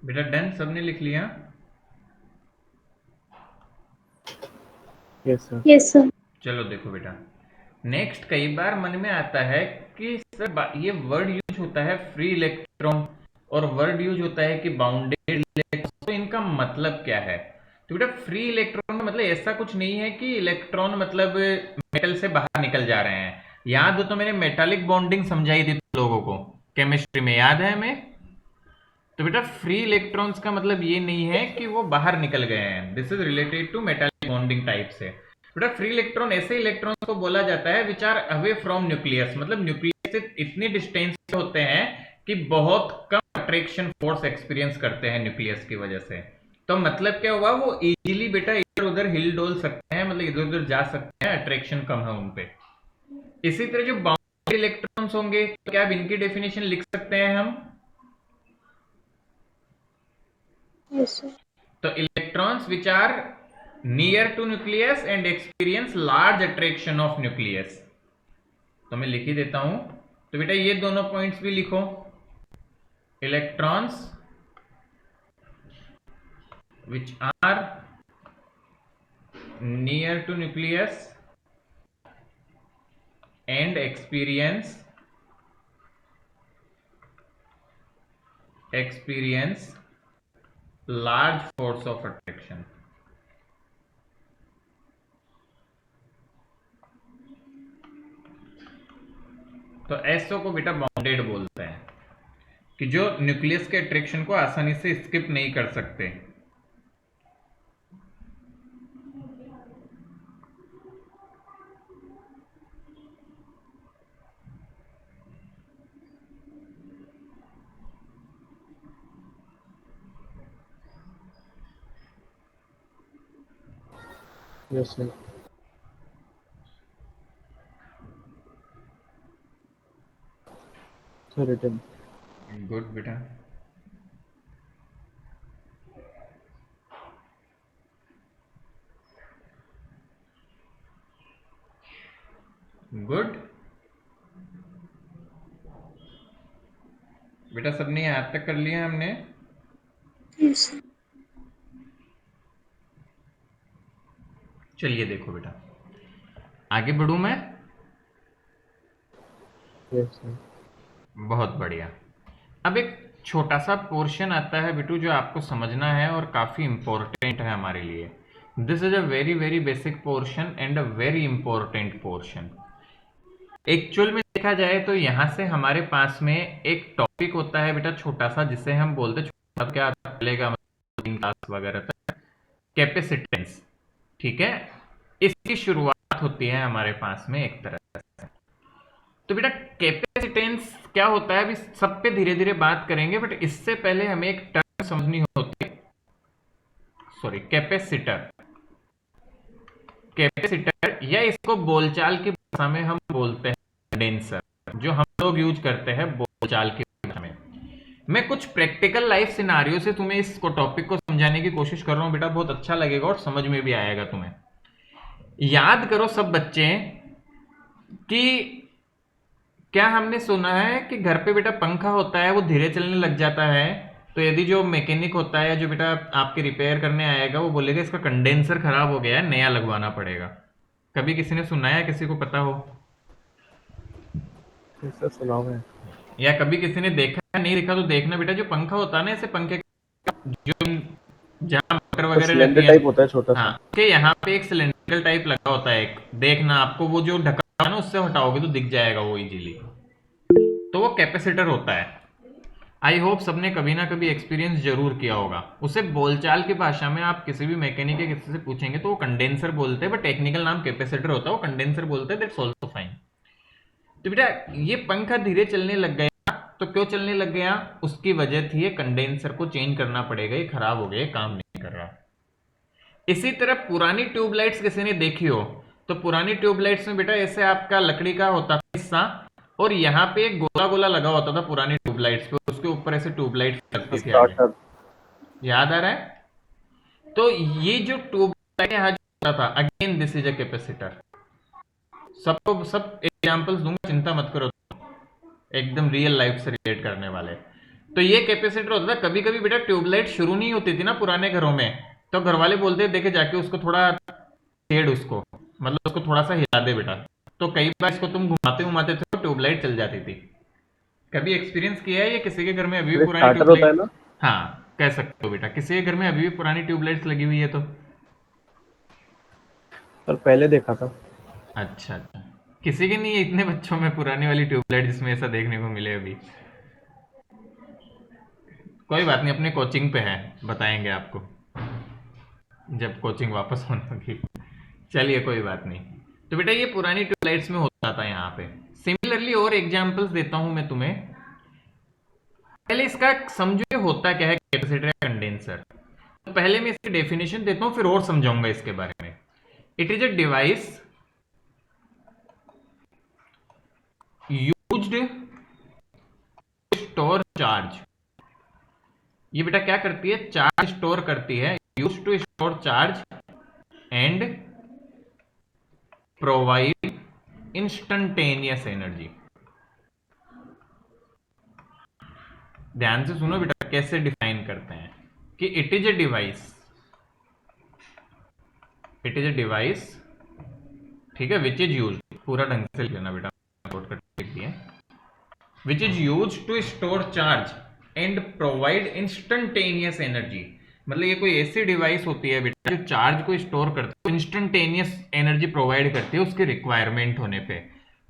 बेटा डन, सबने लिख लिया? Yes sir. Yes sir. चलो देखो बेटा, नेक्स्ट कई बार मन में आता है कि सर ये वर्ड यूज होता है फ्री इलेक्ट्रॉन और वर्ड यूज होता है कि बाउंडेड इलेक्ट्रॉन, तो इनका मतलब क्या है? तो बेटा फ्री इलेक्ट्रॉन का मतलब ऐसा कुछ नहीं है कि इलेक्ट्रॉन मतलब मेटल से बाहर निकल जा रहे हैं। याद हो तो मैंने मेटालिक बॉन्डिंग समझाई थी तुम लोगों को केमिस्ट्री में, याद है हमें? तो बेटा फ्री इलेक्ट्रॉन्स का मतलब ये नहीं है कि वो बाहर निकल गए हैं, this is related to metallic bonding type से। बेटा फ्री इलेक्ट्रॉन ऐसे इलेक्ट्रॉन्स को बोला जाता है which are away from nucleus, मतलब न्यूक्लियस से इतनी डिस्टेंस पे होते हैं कि बहुत कम अट्रैक्शन फोर्स एक्सपीरियंस करते हैं न्यूक्लियस की वजह से। तो मतलब क्या हुआ, वो इजीली बेटा इधर उधर हिल डोल सकते हैं, मतलब इधर उधर जा सकते हैं, अट्रैक्शन कम है उनपे। इसी तरह जो बाउंड्री इलेक्ट्रॉन्स होंगे, तो क्या अब इनकी डेफिनेशन लिख सकते हैं हम? Yes sir. तो electrons which are near to nucleus and experience large attraction of nucleus. तो मैं लिख ही देता हूं, तो बेटा ये दोनों पॉइंट्स भी लिखो। Electrons which are near to nucleus and experience large force of attraction. तो एसओ को बेटा बाउंडेड बोलते हैं, कि जो न्यूक्लियस के अट्रैक्शन को आसानी से स्किप नहीं कर सकते। Yes sir. रिटर्न। गुड बेटा। गुड बेटा, सबने यहां तक कर लिया हमने। Yes. चलिए देखो बेटा, आगे बढ़ूं मैं? Yes sir. बहुत बढ़िया। अब एक छोटा सा पोर्शन आता है बिटू, जो आपको समझना है और काफी इंपॉर्टेंट है हमारे लिए। This is a very very basic portion and a very important portion. Actual में देखा जाए तो यहां से हमारे पास में एक टॉपिक होता है बेटा छोटा सा, जिसे हम बोलते हैं, छोटा क्या चलेगा क्लास वगैरह तक, कैपेसिटेंस। ठीक है, इसकी शुरुआत होती है हमारे पास में एक तरह से। तो बेटा कैपेसिटेंस क्या होता है, अभी सब पे धीरे धीरे बात करेंगे, बट इससे पहले हमें एक टर्म समझनी होती है। Sorry, capacitor. कैपेसिटर, या इसको बोलचाल की भाषा में हम बोलते हैं कंडेंसर, जो हम लोग यूज करते हैं बोलचाल की भाषा में। मैं कुछ प्रैक्टिकल लाइफ सिनारियो से तुम्हें इस टॉपिक को समझाने की कोशिश कर रहा हूं बेटा, बहुत अच्छा लगेगा और समझ में भी आएगा तुम्हें। याद करो सब बच्चे कि क्या हमने सुना है कि घर पे बेटा पंखा होता है, वो धीरे चलने लग जाता है, तो यदि जो मैकेनिक होता है, जो बेटा आपके रिपेयर करने आएगा, वो बोलेगा इसका कंडेंसर खराब हो गया है, नया लगवाना पड़ेगा। कभी किसी ने सुना है, किसी को पता हो? सर सुना हुआ है। या कभी किसी ने देखा है? नहीं देखा तो देखना बेटा, जो पंखा होता है ना, ऐसे पंखे जो जहाँ मोटर तो वगैरह सिलेंडर रहती है, टाइप होता है छोटा हाँ, सा। कि यहाँ पे एक सिलेंडर टाइप लगा होता है एक, देखना आपको वो जो ढक्कन है ना, उससे हटाओगे तो दिख जाएगा वो इजीली। तो वो कैपेसिटर होता है। आई होप सबने कभी ना कभी एक्सपीरियंस जरूर किया होगा। उसे बोलचाल की भाषा में आप किसी भी मैकेनिक या किसी से पूछेंगे तो वो कंडेंसर बोलते हैं, बट टेक्निकल नाम कैपेसिटर होता है, वो कंडेंसर बोलते हैं, दैट्स आल्सो फाइन। तो बेटा ये पंखा धीरे चलने लग गया, तो क्यों चलने लग गया? उसकी वजह थी ये कंडेंसर को चेंज करना पड़ेगा, ये खराब हो गया, काम नहीं कर रहा। इसी तरह पुरानी ट्यूबलाइट्स किसी ने देखी हो, तो पुरानी ट्यूबलाइट्स में बेटा ऐसे आपका लकड़ी का होता था हिस्सा, और यहाँ पे एक गोला गोला लगा होता था पुरानी ट्यूबलाइट्स पे, उसके ऊपर ऐसे ट्यूबलाइट लगती थी आगे। स्टार्टर। याद आ रहा है? तो ये जो ट्यूबलाइट यहाँ जो होता था, again this is a capacitor. सबको सब एग्जांपल्स दूंगा, चिंता मत करो, एकदम रियल लाइफ से रिलेट करने वाले। तो ये कैपेसिटर होता था। कभी कभी बेटा ट्यूबलाइट शुरू नहीं होती थी ना पुराने घरों में, तो घर वाले बोलते देखे जाके उसको थोड़ा छेड़, उसको मतलब उसको थोड़ा सा हिला दे बेटा, तो कई बार इसको तुम घुमाते घुमाते थे तो ट्यूबलाइट चल जाती थी। कभी एक्सपीरियंस किया है ये? किसी के घर में अभी भी पुरानी स्टार्टर होता है ट्यूबलाइट, ना। हाँ कह सकते हो बेटा, किसी के घर में अभी भी पुरानी ट्यूबलाइट्स लगी हुई है तो। सर पहले देखा था। अच्छा अच्छा, किसी के नहीं है इतने बच्चों में पुरानी वाली ट्यूबलाइट जिसमें ऐसा देखने को मिले अभी? कोई बात नहीं, अपने कोचिंग पे है, बताएंगे आपको जब कोचिंग वापस होने लगी। चलिए कोई बात नहीं। तो बेटा ये पुरानी ट्यूबलाइट्स में होता था यहाँ पे। सिमिलरली और एग्जांपल्स देता हूं मैं तुम्हें। पहले इसका समझो ये होता क्या है, कैपेसिटर या कंडेंसर। तो पहले मैं इसकी डेफिनेशन देता हूं, फिर और समझाऊंगा इसके बारे में। It is a device used to store charge. ये बेटा क्या करती है? चार्ज स्टोर करती है। Used to store charge and provide instantaneous energy. ध्यान से सुनो बेटा, कैसे डिफाइन करते हैं कि it is a device it is a device, ठीक है, विच इज यूज, पूरा ढंग से लेना बेटा, शॉर्टकट लिख दिए, which is use to store charge and provide instantaneous energy. मतलब ये कोई ऐसी डिवाइस होती है बेटा जो चार्ज को स्टोर करती है, इंस्टेंटेनियस एनर्जी प्रोवाइड करती है उसकी रिक्वायरमेंट होने पे।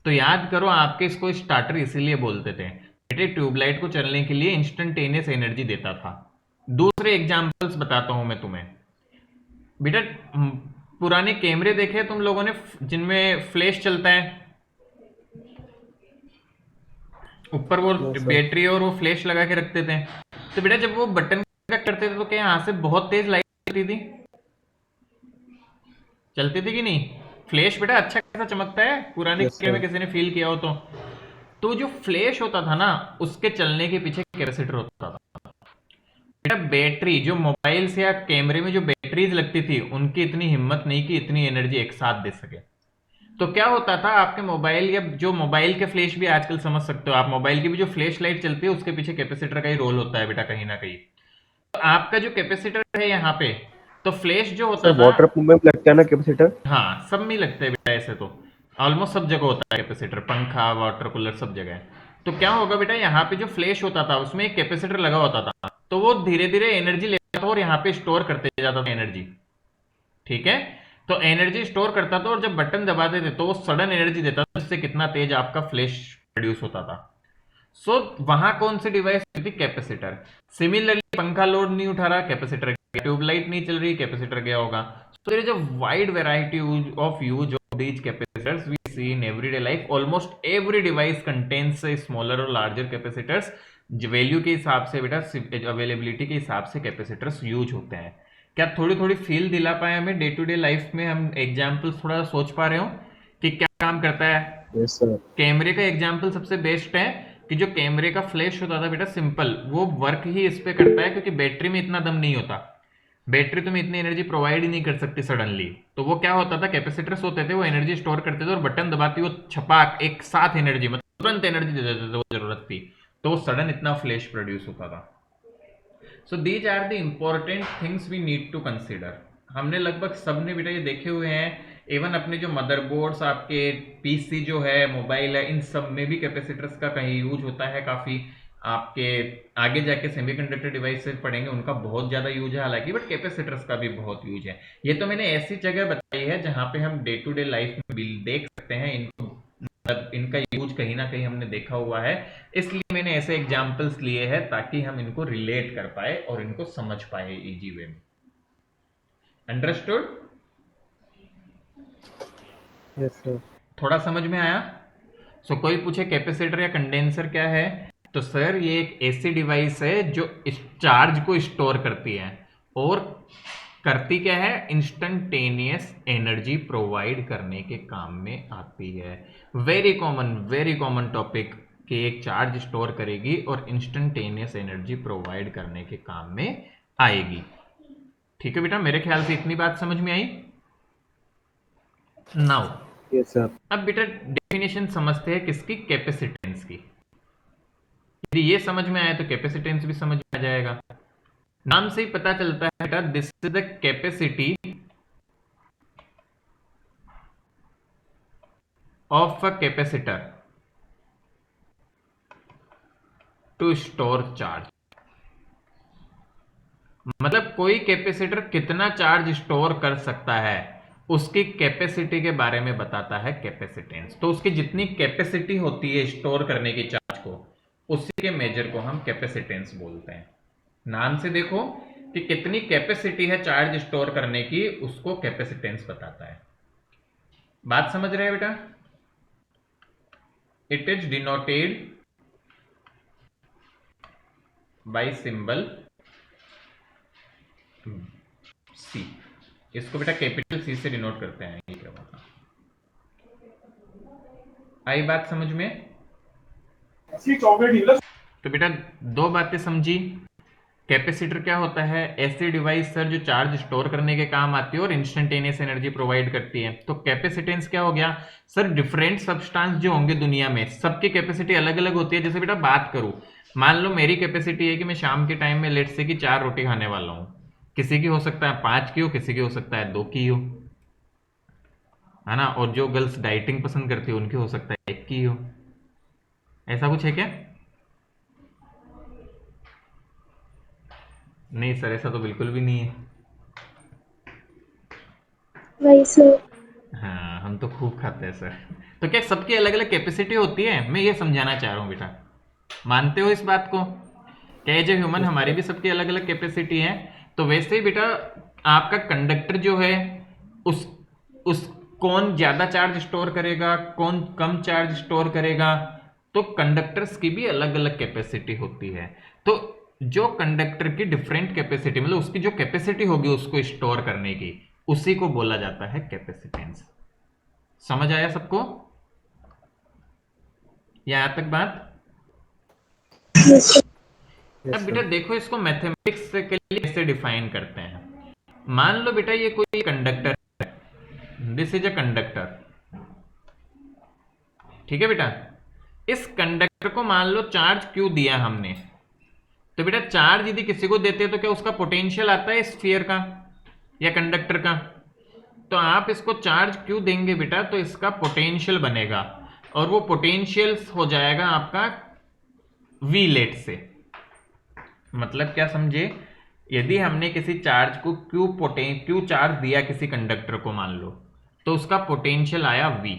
तो याद करो, आपके इसको स्टार्टर इसीलिए बोलते थे बेटे, ट्यूबलाइट को चलने के लिए इंस्टेंटेनियस एनर्जी देता था। दूसरे एग्जांपल्स बताता हूं मैं तुम्हें बेटा। पुराने कैमरे देखे तुम लोगों ने जिनमें फ्लैश चलता है, ऊपर वो बैटरी और वो फ्लैश लगा के रखते थे। तो बेटा जब वो बटन करते थे तो क्या यहाँ से बहुत तेज लाइट चलती थी कि नहीं? फ्लैश बेटा अच्छा खासा चमकता है, पुराने कैमरे में किसी ने फील किया हो तो जो फ्लैश होता था ना, उसके चलने के पीछे कैपेसिटर होता था बेटा। बैटरी जो मोबाइल से या कैमरे में जो बैटरीज लगती थी, उनकी इतनी हिम्मत नहीं कि इतनी एनर्जी एक साथ दे सके। तो क्या होता था, आपके मोबाइल या जो मोबाइल के फ्लैश भी आजकल समझ सकते हो आप, मोबाइल की भी जो फ्लैश लाइट चलती है उसके पीछे कैपेसिटर का ही रोल होता है बेटा, कहीं ना कहीं। तो आपका जो कैपेसिटर है यहाँ पे, तो फ्लैश जो होता था, वाटर पंप में लगता है ना कैपेसिटर? हाँ सब में लगता है बेटा, ऐसे तो ऑलमोस्ट सब जगह होता है कैपेसिटर, पंखा, वाटर कूलर, सब जगह है। तो क्या होगा बेटा, यहाँ पे जो फ्लैश होता था उसमें एक कैपेसिटर लगा होता था, तो वो धीरे धीरे एनर्जी लेता था और यहाँ पे स्टोर करते जाता था एनर्जी, ठीक है। तो एनर्जी स्टोर करता था और जब बटन दबाते थे तो वो सडन एनर्जी देता था, जिससे कितना तेज आपका फ्लैश प्रोड्यूस होता था। सो वहां कौन सी डिवाइस थी? कैपेसिटर। सिमिलरली पंखा लोड नहीं उठा रहा, कैपेसिटर गया, ट्यूबलाइट नहीं चल रही, कैपेसिटर गया होगा। So there is a wide variety of use of these capacitors we see in everyday life. Almost every device contains smaller और लार्जर कैपेसिटर्स। वैल्यू के हिसाब से बेटा, अवेलेबिलिटी के हिसाब से कैपेसिटर्स यूज होते हैं। क्या थोड़ी थोड़ी फील दिला पाए हमें डे टू डे लाइफ में? हम एग्जाम्पल्स थोड़ा सोच पा रहे हो कि क्या काम करता है? Yes sir. कैमरे का एग्जाम्पल सबसे बेस्ट है कि जो कैमरे का फ्लैश होता था बेटा, सिंपल वो वर्क ही इस पे करता है, क्योंकि बैटरी में इतना दम नहीं होता, बैटरी तुम्हें इतनी एनर्जी प्रोवाइड ही नहीं कर सकती सडनली। तो वो क्या होता था, कैपेसिटर्स होते थे, वो एनर्जी स्टोर करते थे और बटन दबाती वो छपाक एक साथ एनर्जी, मतलब तुरंत एनर्जी दे देते थे, वो जरूरत थी तो सडन इतना फ्लैश प्रोड्यूस होता था। So these are the important things we need to consider. हमने लगभग सबने बेटा ये देखे हुए हैं, इवन अपने जो मदरबोर्ड्स, आपके पीसी जो है, मोबाइल है, इन सब में भी कैपेसिटर्स का कहीं यूज होता है काफी। आपके आगे जाके सेमीकंडक्टर डिवाइसेस पढ़ेंगे, उनका बहुत ज्यादा यूज है हालांकि, बट कैपेसिटर्स का भी बहुत यूज है। ये तो मैंने ऐसी जगह बताई है जहां पे हम डे टू डे लाइफ में देख सकते हैं इनको, मतलब इनका यूज कहीं ना कहीं हमने देखा हुआ है, इसलिए मैंने ऐसे एग्जाम्पल्स लिए हैं ताकि हम इनको रिलेट कर पाए और इनको समझ पाए इजी वे में। अंडरस्टूड? Yes sir. थोड़ा समझ में आया? सो कोई पूछे कैपेसिटर या कंडेंसर क्या है, तो सर ये एक ऐसी डिवाइस है जो चार्ज को स्टोर करती है और करती क्या है, इंस्टेंटेनियस एनर्जी प्रोवाइड करने के काम में आती है। वेरी कॉमन टॉपिक कि एक चार्ज स्टोर करेगी और इंस्टेंटेनियस एनर्जी प्रोवाइड करने के काम में आएगी। ठीक है बेटा, मेरे ख्याल से इतनी बात समझ में आई। Now yes sir. अब बेटा डेफिनेशन समझते हैं किसकी, कैपेसिटेंस की। यदि ये समझ में आया तो कैपेसिटेंस भी समझ में आ जाएगा। नाम से ही पता चलता है बेटा, this is the capacity of a capacitor to store charge. मतलब कोई कैपेसिटर कितना चार्ज स्टोर कर सकता है, उसकी कैपेसिटी के बारे में बताता है कैपेसिटेंस। तो उसकी जितनी कैपेसिटी होती है स्टोर करने की चार्ज को, उसी के मेजर को हम कैपेसिटेंस बोलते हैं। नाम से देखो कि कितनी कैपेसिटी है चार्ज स्टोर करने की, उसको कैपेसिटेंस बताता है। बात समझ रहे हैं बेटा? It is denoted by symbol C. इसको बेटा कैपिटल सी से डिनोट करते हैं। ये क्या होता, आई बात समझ में? तो बेटा दो बातें समझी। कैपेसिटर क्या होता है, ऐसी डिवाइस सर जो चार्ज स्टोर करने के काम आती है और इंस्टेंटेनियस एनर्जी प्रोवाइड करती है। तो कैपेसिटेंस क्या हो गया सर, डिफरेंट सब्सटेंस जो होंगे दुनिया में, सबकी कैपेसिटी अलग अलग होती है। जैसे बेटा बात करूं, मान लो मेरी कैपेसिटी है कि मैं शाम के टाइम में लेट से कि 4 रोटी खाने वाला हूं, किसी की हो सकता है 5 की हो, किसी की हो सकता है 2 की हो, है ना, और जो गर्ल्स डाइटिंग पसंद करती है उनकी हो सकता है 1 की हो। ऐसा कुछ है क्या? नहीं सर, ऐसा तो बिल्कुल भी नहीं है। वही सर। हाँ, हम तो खूब खाते हैं सर। तो क्या सबकी अलग अलग कैपेसिटी होती है? मैं ये समझाना चाह रहा हूँ बेटा, मानते हो इस बात को? क्या एज ए ह्यूमन यस हमारी सर। भी सबकी अलग अलग कैपेसिटी है। तो वैसे ही बेटा आपका कंडक्टर जो है, उस उस कौन ज्यादा चार्ज स्टोर करेगा, कौन कम चार्ज स्टोर करेगा, तो कंडक्टर्स की भी अलग अलग कैपेसिटी होती है। तो जो कंडक्टर की डिफरेंट कैपेसिटी, मतलब उसकी जो कैपेसिटी होगी उसको स्टोर करने की, उसी को बोला जाता है कैपेसिटेंस। समझ आया सबको यहां तक बात? Yes sir. अब यस बेटा सर। देखो, इसको मैथमेटिक्स के लिए कैसे डिफाइन करते हैं। मान लो बेटा ये कोई conductor, this is a conductor, ठीक है बेटा। इस कंडक्टर को मान लो चार्ज क्यू दिया हमने, तो बेटा चार्ज यदि किसी को देते हैं तो क्या उसका पोटेंशियल आता है स्फीयर का या कंडक्टर का? तो आप इसको चार्ज क्यू देंगे बेटा तो इसका पोटेंशियल बनेगा, और वो पोटेंशियल हो जाएगा आपका वी लेट से। मतलब क्या समझे? यदि हमने किसी चार्ज को क्यू चार्ज दिया किसी कंडक्टर को मान लो, तो उसका पोटेंशियल आया वी।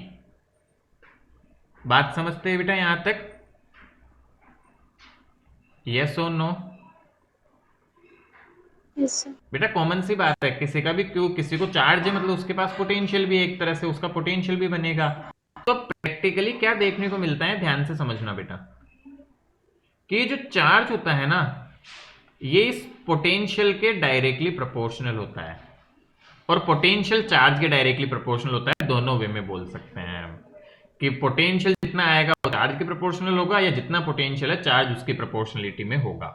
बात समझते हैं बेटा यहां तक? यस और नो? Yes sir. बेटा कॉमन सी बात है, किसी का भी क्यू, किसी को चार्ज है मतलब उसके पास पोटेंशियल भी है, एक तरह से उसका पोटेंशियल भी बनेगा। तो प्रैक्टिकली क्या देखने को मिलता है, ध्यान से समझना बेटा, कि जो चार्ज होता है ना, ये इस पोटेंशियल के डायरेक्टली प्रोपोर्शनल होता है, और पोटेंशियल चार्ज के डायरेक्टली प्रोपोर्शनल होता है। दोनों वे में बोल सकते हैं हम कि पोटेंशियल जितना आएगा वो चार्ज के प्रोपोर्शनल होगा, या जितना पोटेंशियल है चार्ज उसकी प्रोपोर्शनलिटी में होगा।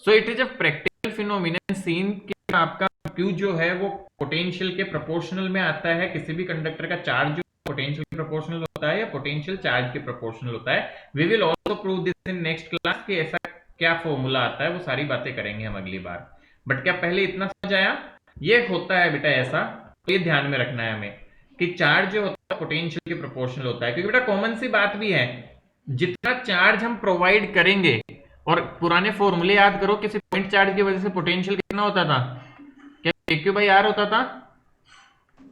So it is a practical phenomenon seen कि आपका Q जो है वो पोटेंशियल के प्रोपोर्शनल में आता है। किसी भी कंडक्टर का चार्ज जो पोटेंशियल के प्रोपोर्शनल होता है या पोटेंशियल चार्ज के प्रोपोर्शनल होता है। We will also prove this in next class कि ऐसा क्या फॉर्मूला आता है, वो सारी बातें करेंगे हम अगली बार। बट क्या पहले इतना समझ आया? ये होता है बेटा ऐसा, तो ये ध्यान में रखना है हमें कि चार्ज जो होता है पोटेंशियल के प्रोपोर्शनल होता है, क्योंकि बेटा कॉमन सी बात भी है, जितना चार्ज हम प्रोवाइड करेंगे, और पुराने फॉर्मूले याद करो, किसी पॉइंट चार्ज की वजह से पोटेंशियल कितना होता था? क्या क्यू बाई आर होता था,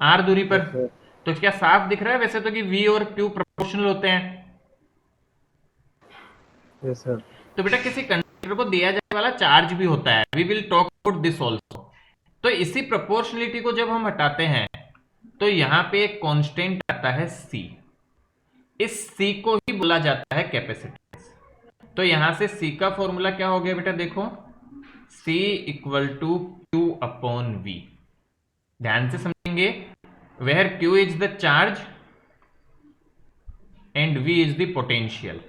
आर दूरी पर। Yes sir. तो क्या साफ दिख रहा है वैसे तो कि वी और क्यू प्रोपोर्शनल होते हैं? Yes sir. तो बेटा किसी कंडक्टर को दिया जाने वाला चार्ज भी होता है, we will talk about this also. तो इसी प्रोपोर्शनलिटी को जब हम हटाते हैं तो यहां पे एक कांस्टेंट आता है सी, इस सी को ही बोला जाता है कैपेसिटेंस। तो यहां से सी का फॉर्मूला क्या हो गया बेटा, देखो, C equal to Q upon V. ध्यान से समझेंगे, where Q is the charge and V is the potential,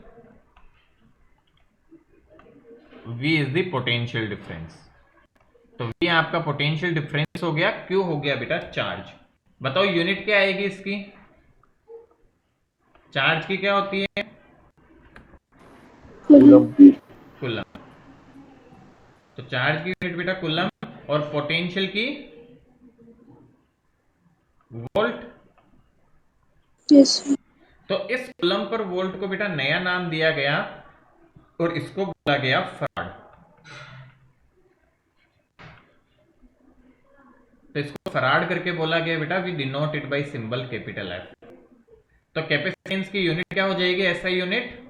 V is the potential difference. तो V आपका पोटेंशियल डिफरेंस हो गया, Q हो गया बेटा चार्ज। बताओ यूनिट क्या आएगी इसकी, चार्ज की क्या होती है? कूलम। कूलम। तो चार्ज की यूनिट बेटा कूलम, और पोटेंशियल की वोल्ट। Yes sir. तो इस कूलम पर वोल्ट को बेटा नया नाम दिया गया, और इसको बोला गया फराड। तो इसको फराड करके बोला गया बेटा, we denote it by symbol capital F. तो कैपेसिटेंस की यूनिट क्या हो जाएगी, ऐसा यूनिट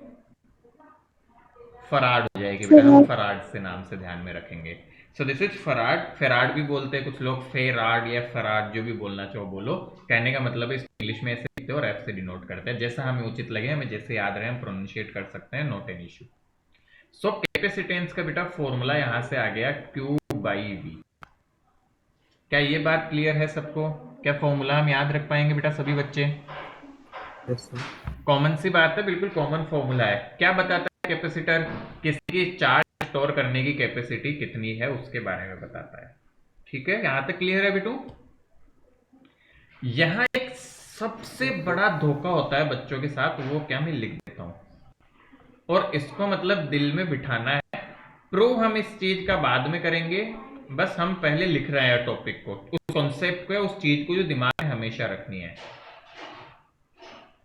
फराड हो जाएगी बेटा, हम फराड से नाम से ध्यान में रखेंगे। So this is farad. Farad भी बोलते हैं कुछ लोग, फेराड या फराड, जो भी बोलना चाहो बोलो। कहने का मतलब है इसको इंग्लिश में ऐसे लिखते हैं और एफ से डिनोट करते हैं, जैसा हमें उचित लगे, हमें जैसे याद रहे हम प्रोनाउंशिएट कर सकते हैं, not an issue. So capacitance का बेटा फॉर्मूला यहां से आ गया Q बाई वी। क्या ये बात क्लियर है सबको? क्या फॉर्मूला हम याद रख पाएंगे बेटा सभी बच्चे? Yes sir. कॉमन सी बात है, बिल्कुल कॉमन फॉर्मूला है। क्या बताता है कैपेसिटर? किसी चार्ज स्टोर करने की कैपेसिटी कितनी है उसके बारे में बताता है। ठीक है, यहां तक क्लियर है बेटू? यहां एक सबसे बड़ा धोखा होता है बच्चों के साथ, वो क्या, मैं लिख देता हूं, और इसको मतलब दिल में बिठाना है। प्रूव हम इस चीज का बाद में करेंगे, बस हम पहले लिख रहे हैं टॉपिक को, उस कॉन्सेप्ट को, उस चीज को जो दिमाग में हमेशा रखनी है।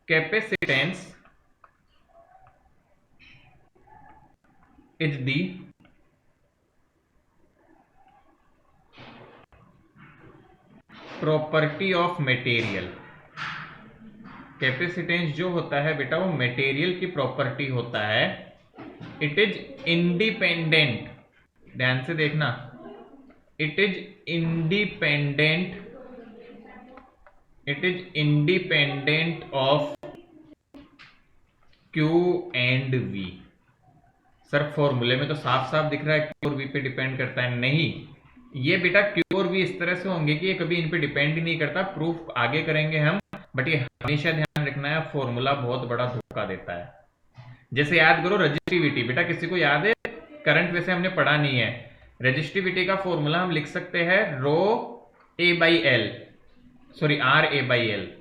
Capacitance is the property of material. Capacitance जो होता है बेटा वो मटेरियल की प्रॉपर्टी होता है। इट इज इंडिपेंडेंट, ध्यान से देखना, it is independent, it is independent of Q and V। Sir फॉर्मूले में तो साफ साफ दिख रहा है Q और V पे डिपेंड करता है। नहीं, ये बेटा Q और V इस तरह से होंगे कि ये कभी इन पे डिपेंड ही नहीं करता। प्रूफ आगे करेंगे हम, बट ये हमेशा ध्यान रखना है, फॉर्मूला बहुत बड़ा धोखा देता है। जैसे याद करो रजिस्टिविटी, बेटा किसी को याद है? करंट वैसे हमने पढ़ा नहीं है। रजिस्टिविटी का फॉर्मूला हम लिख सकते हैं rho A by L, sorry R A by L.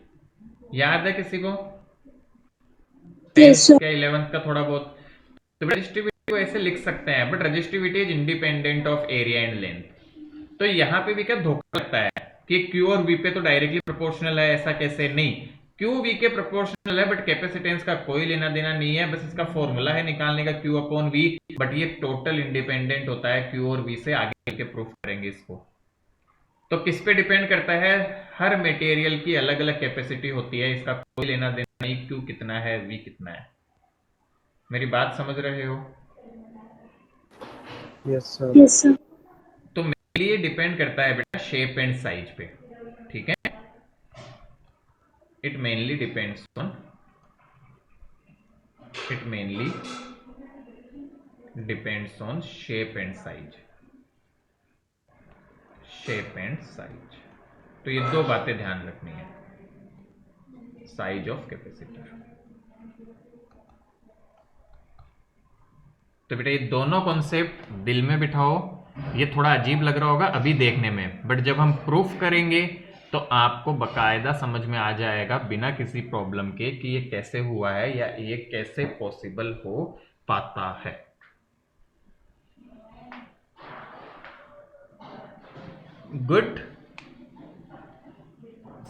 याद है किसी को? Yes, sir. क्या 11th का थोड़ा बहुत? तो रजिस्टिविटी को ऐसे लिख सकते हैं, but resistivity is independent of area and length. तो यहां पे भी क्या धोखा लगता है कि Q और V पे तो डायरेक्टली प्रोपोर्शनल है, ऐसा कैसे? नहीं, Q V के प्रोपोर्शनल है, बट कैपेसिटेंस का कोई लेना देना नहीं है। बस इसका फॉर्मूला है निकालने का Q अपॉन V, बट ये टोटल इंडिपेंडेंट होता है Q और V से। आगे के प्रूफ करेंगे इसको। तो किस पे डिपेंड करता है? हर मटेरियल की अलग अलग कैपेसिटी होती है, इसका कोई लेना देना नहीं Q कितना है V कितना है। मेरी बात समझ रहे हो? Yes sir. Yes, sir. तो मेरे लिए डिपेंड करता है बेटा शेप एंड साइज पे, ठीक है? It mainly depends on, it mainly depends on shape and size, shape and size. तो ये दो बातें ध्यान रखनी है, साइज ऑफ कैपेसिटर। तो बेटा ये दोनों कॉन्सेप्ट दिल में बिठाओ। ये थोड़ा अजीब लग रहा होगा अभी देखने में, बट जब हम प्रूफ करेंगे तो आपको बकायदा समझ में आ जाएगा बिना किसी प्रॉब्लम के कि ये कैसे हुआ है या ये कैसे पॉसिबल हो पाता है। गुड,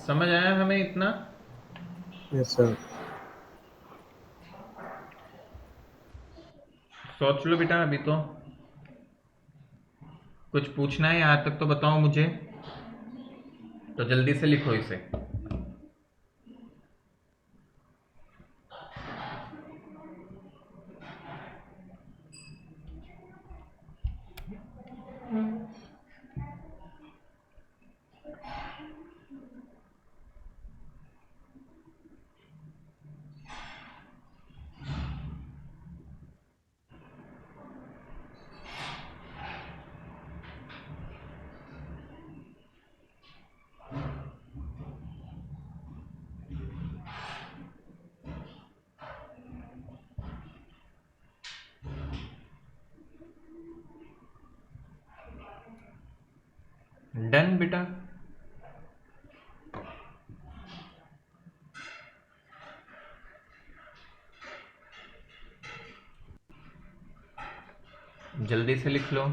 समझ आया हमें इतना? Yes sir. सोच लो बेटा, अभी तो कुछ पूछना है यहां तक तो बताओ मुझे, तो जल्दी से लिखो इसे। डन बेटा, जल्दी से लिख लो।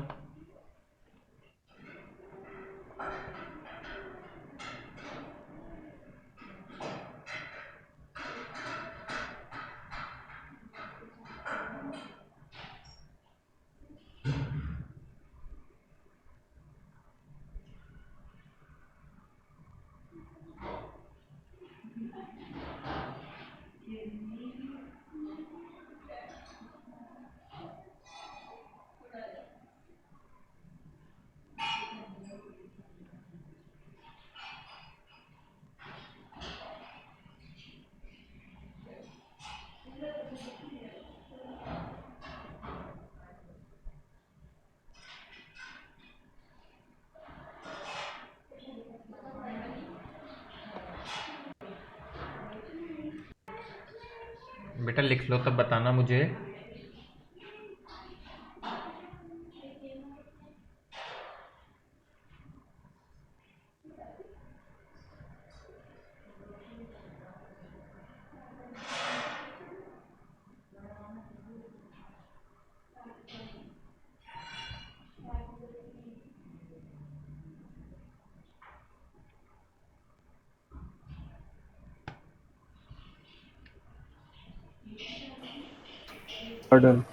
बेटा लिख लो तब बताना मुझे। Pardon.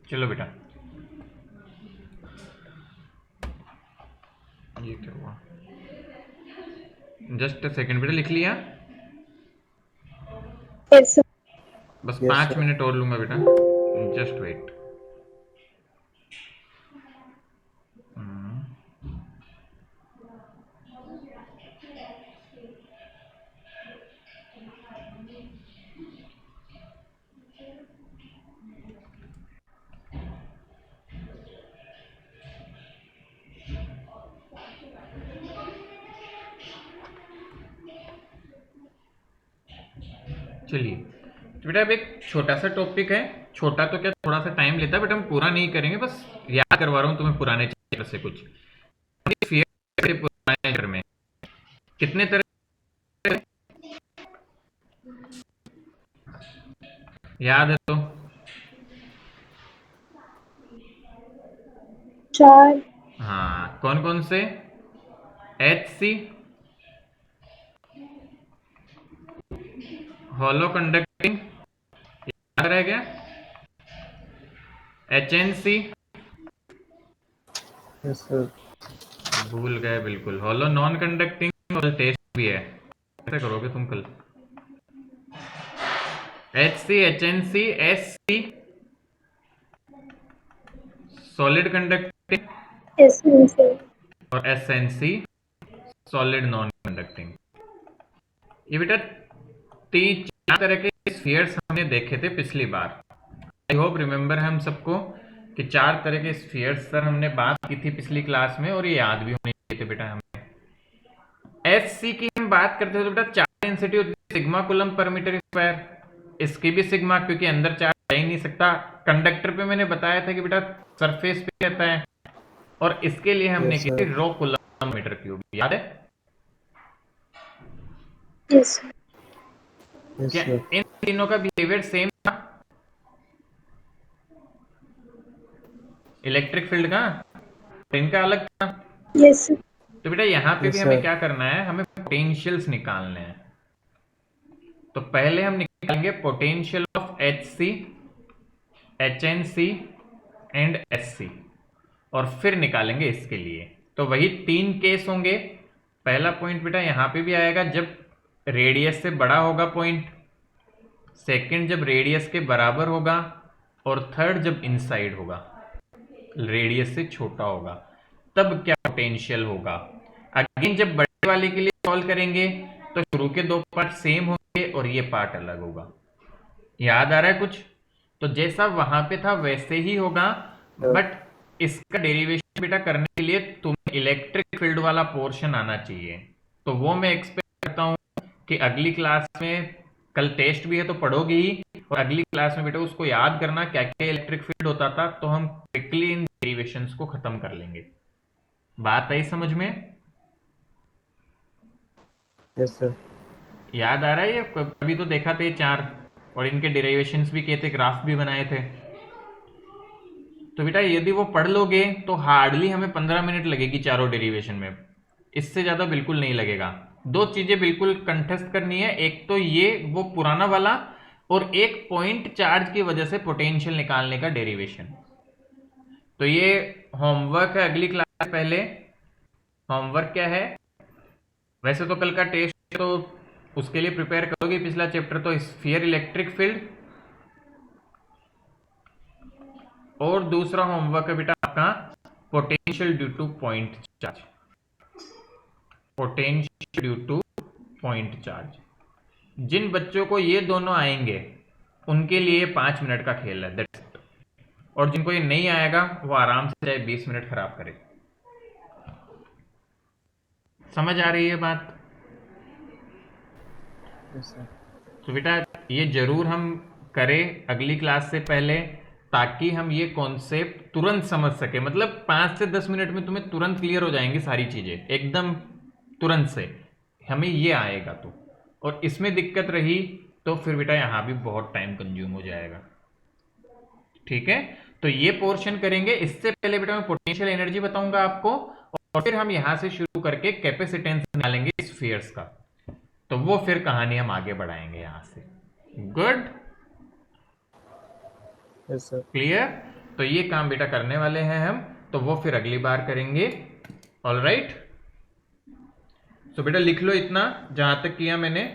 चलो बेटा, ये क्या हुआ? जस्ट सेकंड बेटा, लिख लिया? Yes, sir. बस Yes, 5 sir. मिनट और लूंगा बेटा, जस्ट वेट। चलिए तो बेटा, अब एक छोटा सा टॉपिक है, छोटा तो क्या, थोड़ा सा टाइम लेता है, बट हम पूरा नहीं करेंगे, बस याद करवा रहा हूँ तुम्हें पुराने चैप्टर से कुछ। स्फीयर से पुराने चैप्टर में कितने तरह याद है तो? 4. हाँ, कौन कौन से? HC, हॉलो कंडक्टिंग, याद रह गया? HNC, Yes, sir. भूल गए बिल्कुल। हॉलो नॉन कंडक्टिंग और टेस्ट भी है, कैसे करोगे तुम कल? HC, HNC, SC, solid conducting, Yes, sir. और SNC, सॉलिड नॉन कंडक्टिंग। ये बेटा 4 तरह के स्फीयर्स हमने देखे थे पिछली बार। आई होप रिमेम्बर है हम सबको कि 4 तरह के स्फीयर्स सर हमने बात की थी पिछली क्लास में, और ये याद भी होने चाहिए थे बेटा हमें। SC की हम बात करते थे तो बेटा 4 डेंसिटी होती है, sigma coulomb per metre square. इसकी भी सिग्मा, क्योंकि अंदर चार्ज जा ही नहीं सकता। कंडक्टर पे मैंने बताया था कि बेटा सरफेस पे रहता है, और इसके लिए हमने Yes, की sir. थी रो कूलम मीटर क्यूब, याद है? Yes, sir. Yes, क्या sir. इन तीनों का बिहेवियर सेम था? इलेक्ट्रिक फील्ड का इनका अलग था। Yes, sir. तो बेटा यहाँ पे भी Yes, हमें sir. क्या करना है, हमें पोटेंशियल्स निकालने हैं। तो पहले हम निकालेंगे potential of HC, HNC and SC, और फिर निकालेंगे इसके लिए। तो वही 3 केस होंगे। पहला पॉइंट बेटा यहाँ पे भी आएगा जब रेडियस से बड़ा होगा पॉइंट, सेकंड जब रेडियस के बराबर होगा, और थर्ड जब इनसाइड होगा, रेडियस से छोटा होगा, तब क्या पोटेंशियल होगा। अगेन जब बड़े वाले के लिए सॉल्व करेंगे तो शुरू के 2 पार्ट सेम होंगे और ये पार्ट अलग होगा। याद आ रहा है कुछ? तो जैसा वहां पे था वैसे ही होगा, बट इसका डेरिवेशन बेटा करने के लिए तुम्हें इलेक्ट्रिक फील्ड वाला पोर्शन आना चाहिए। तो वो मैं एक्सपेक्ट करता हूँ कि अगली क्लास में, कल टेस्ट भी है तो पढ़ोगे ही, और अगली क्लास में बेटा उसको याद करना क्या क्या इलेक्ट्रिक फील्ड होता था, तो हम क्विकली इन डेरिवेशंस को खत्म कर लेंगे। बात आई समझ में? Yes, sir. याद आ रहा है? ये कभी तो देखा था ये 4, और इनके डेरिवेशंस भी किए थे, ग्राफ भी बनाए थे। तो बेटा यदि वो पढ़ लोगे तो हार्डली हमें 15 मिनट लगेगी चारों डेरिवेशन में, इससे ज्यादा बिल्कुल नहीं लगेगा। 2 चीजें बिल्कुल कंठस्थ करनी है, एक तो ये वो पुराना वाला, और एक पॉइंट चार्ज की वजह से पोटेंशियल निकालने का डेरिवेशन। तो ये होमवर्क है अगली क्लास से पहले। होमवर्क क्या है? वैसे तो कल का टेस्ट तो उसके लिए प्रिपेयर करोगे, पिछला चैप्टर तो स्फीयर इलेक्ट्रिक फील्ड, और दूसरा होमवर्क है बेटा आपका potential due to point charge. Potential due to point charge, जिन बच्चों को ये दोनों आएंगे उनके लिए 5 मिनट का खेल है, दैट्स इट। और जिनको ये नहीं आएगा वो आराम से चाहे 20 मिनट खराब करे। समझ आ रही है बात? Yes, sir. तो बेटा ये जरूर हम करें अगली क्लास से पहले, ताकि हम ये कॉन्सेप्ट तुरंत समझ सके। मतलब 5 से 10 मिनट में तुम्हें तुरंत क्लियर हो जाएंगी सारी चीजें, एकदम तुरंत से हमें ये आएगा। तो और इसमें दिक्कत रही तो फिर बेटा यहाँ भी बहुत टाइम कंज्यूम हो जाएगा। ठीक है, तो ये पोर्शन करेंगे। इससे पहले बेटा मैं पोटेंशियल एनर्जी बताऊंगा आपको, और फिर हम यहां से शुरू करके कैपेसिटेंस निकालेंगे स्फीयर्स का। तो वो फिर कहानी हम आगे बढ़ाएंगे यहां से। Good, yes sir. क्लियर? तो ये काम बेटा करने वाले हैं हम, तो वो फिर अगली बार करेंगे। ऑल राइट, तो बेटा लिख लो इतना जहां तक किया मैंने।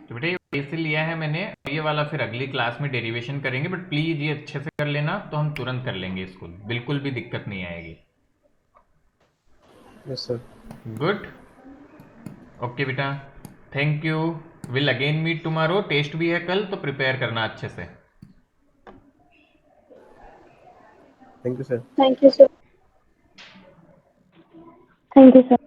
तो बेटा ये से लिया है मैंने, ये वाला फिर अगली क्लास में डेरिवेशन करेंगे। बट प्लीज ये अच्छे से कर लेना, तो हम तुरंत कर लेंगे इसको, बिल्कुल भी दिक्कत नहीं आएगी। Yes sir. गुड, ओके बेटा, thank you. Will again meet tomorrow. Test भी है कल, तो प्रिपेयर करना अच्छे से। Thank you sir. Thank you sir. Thank you sir.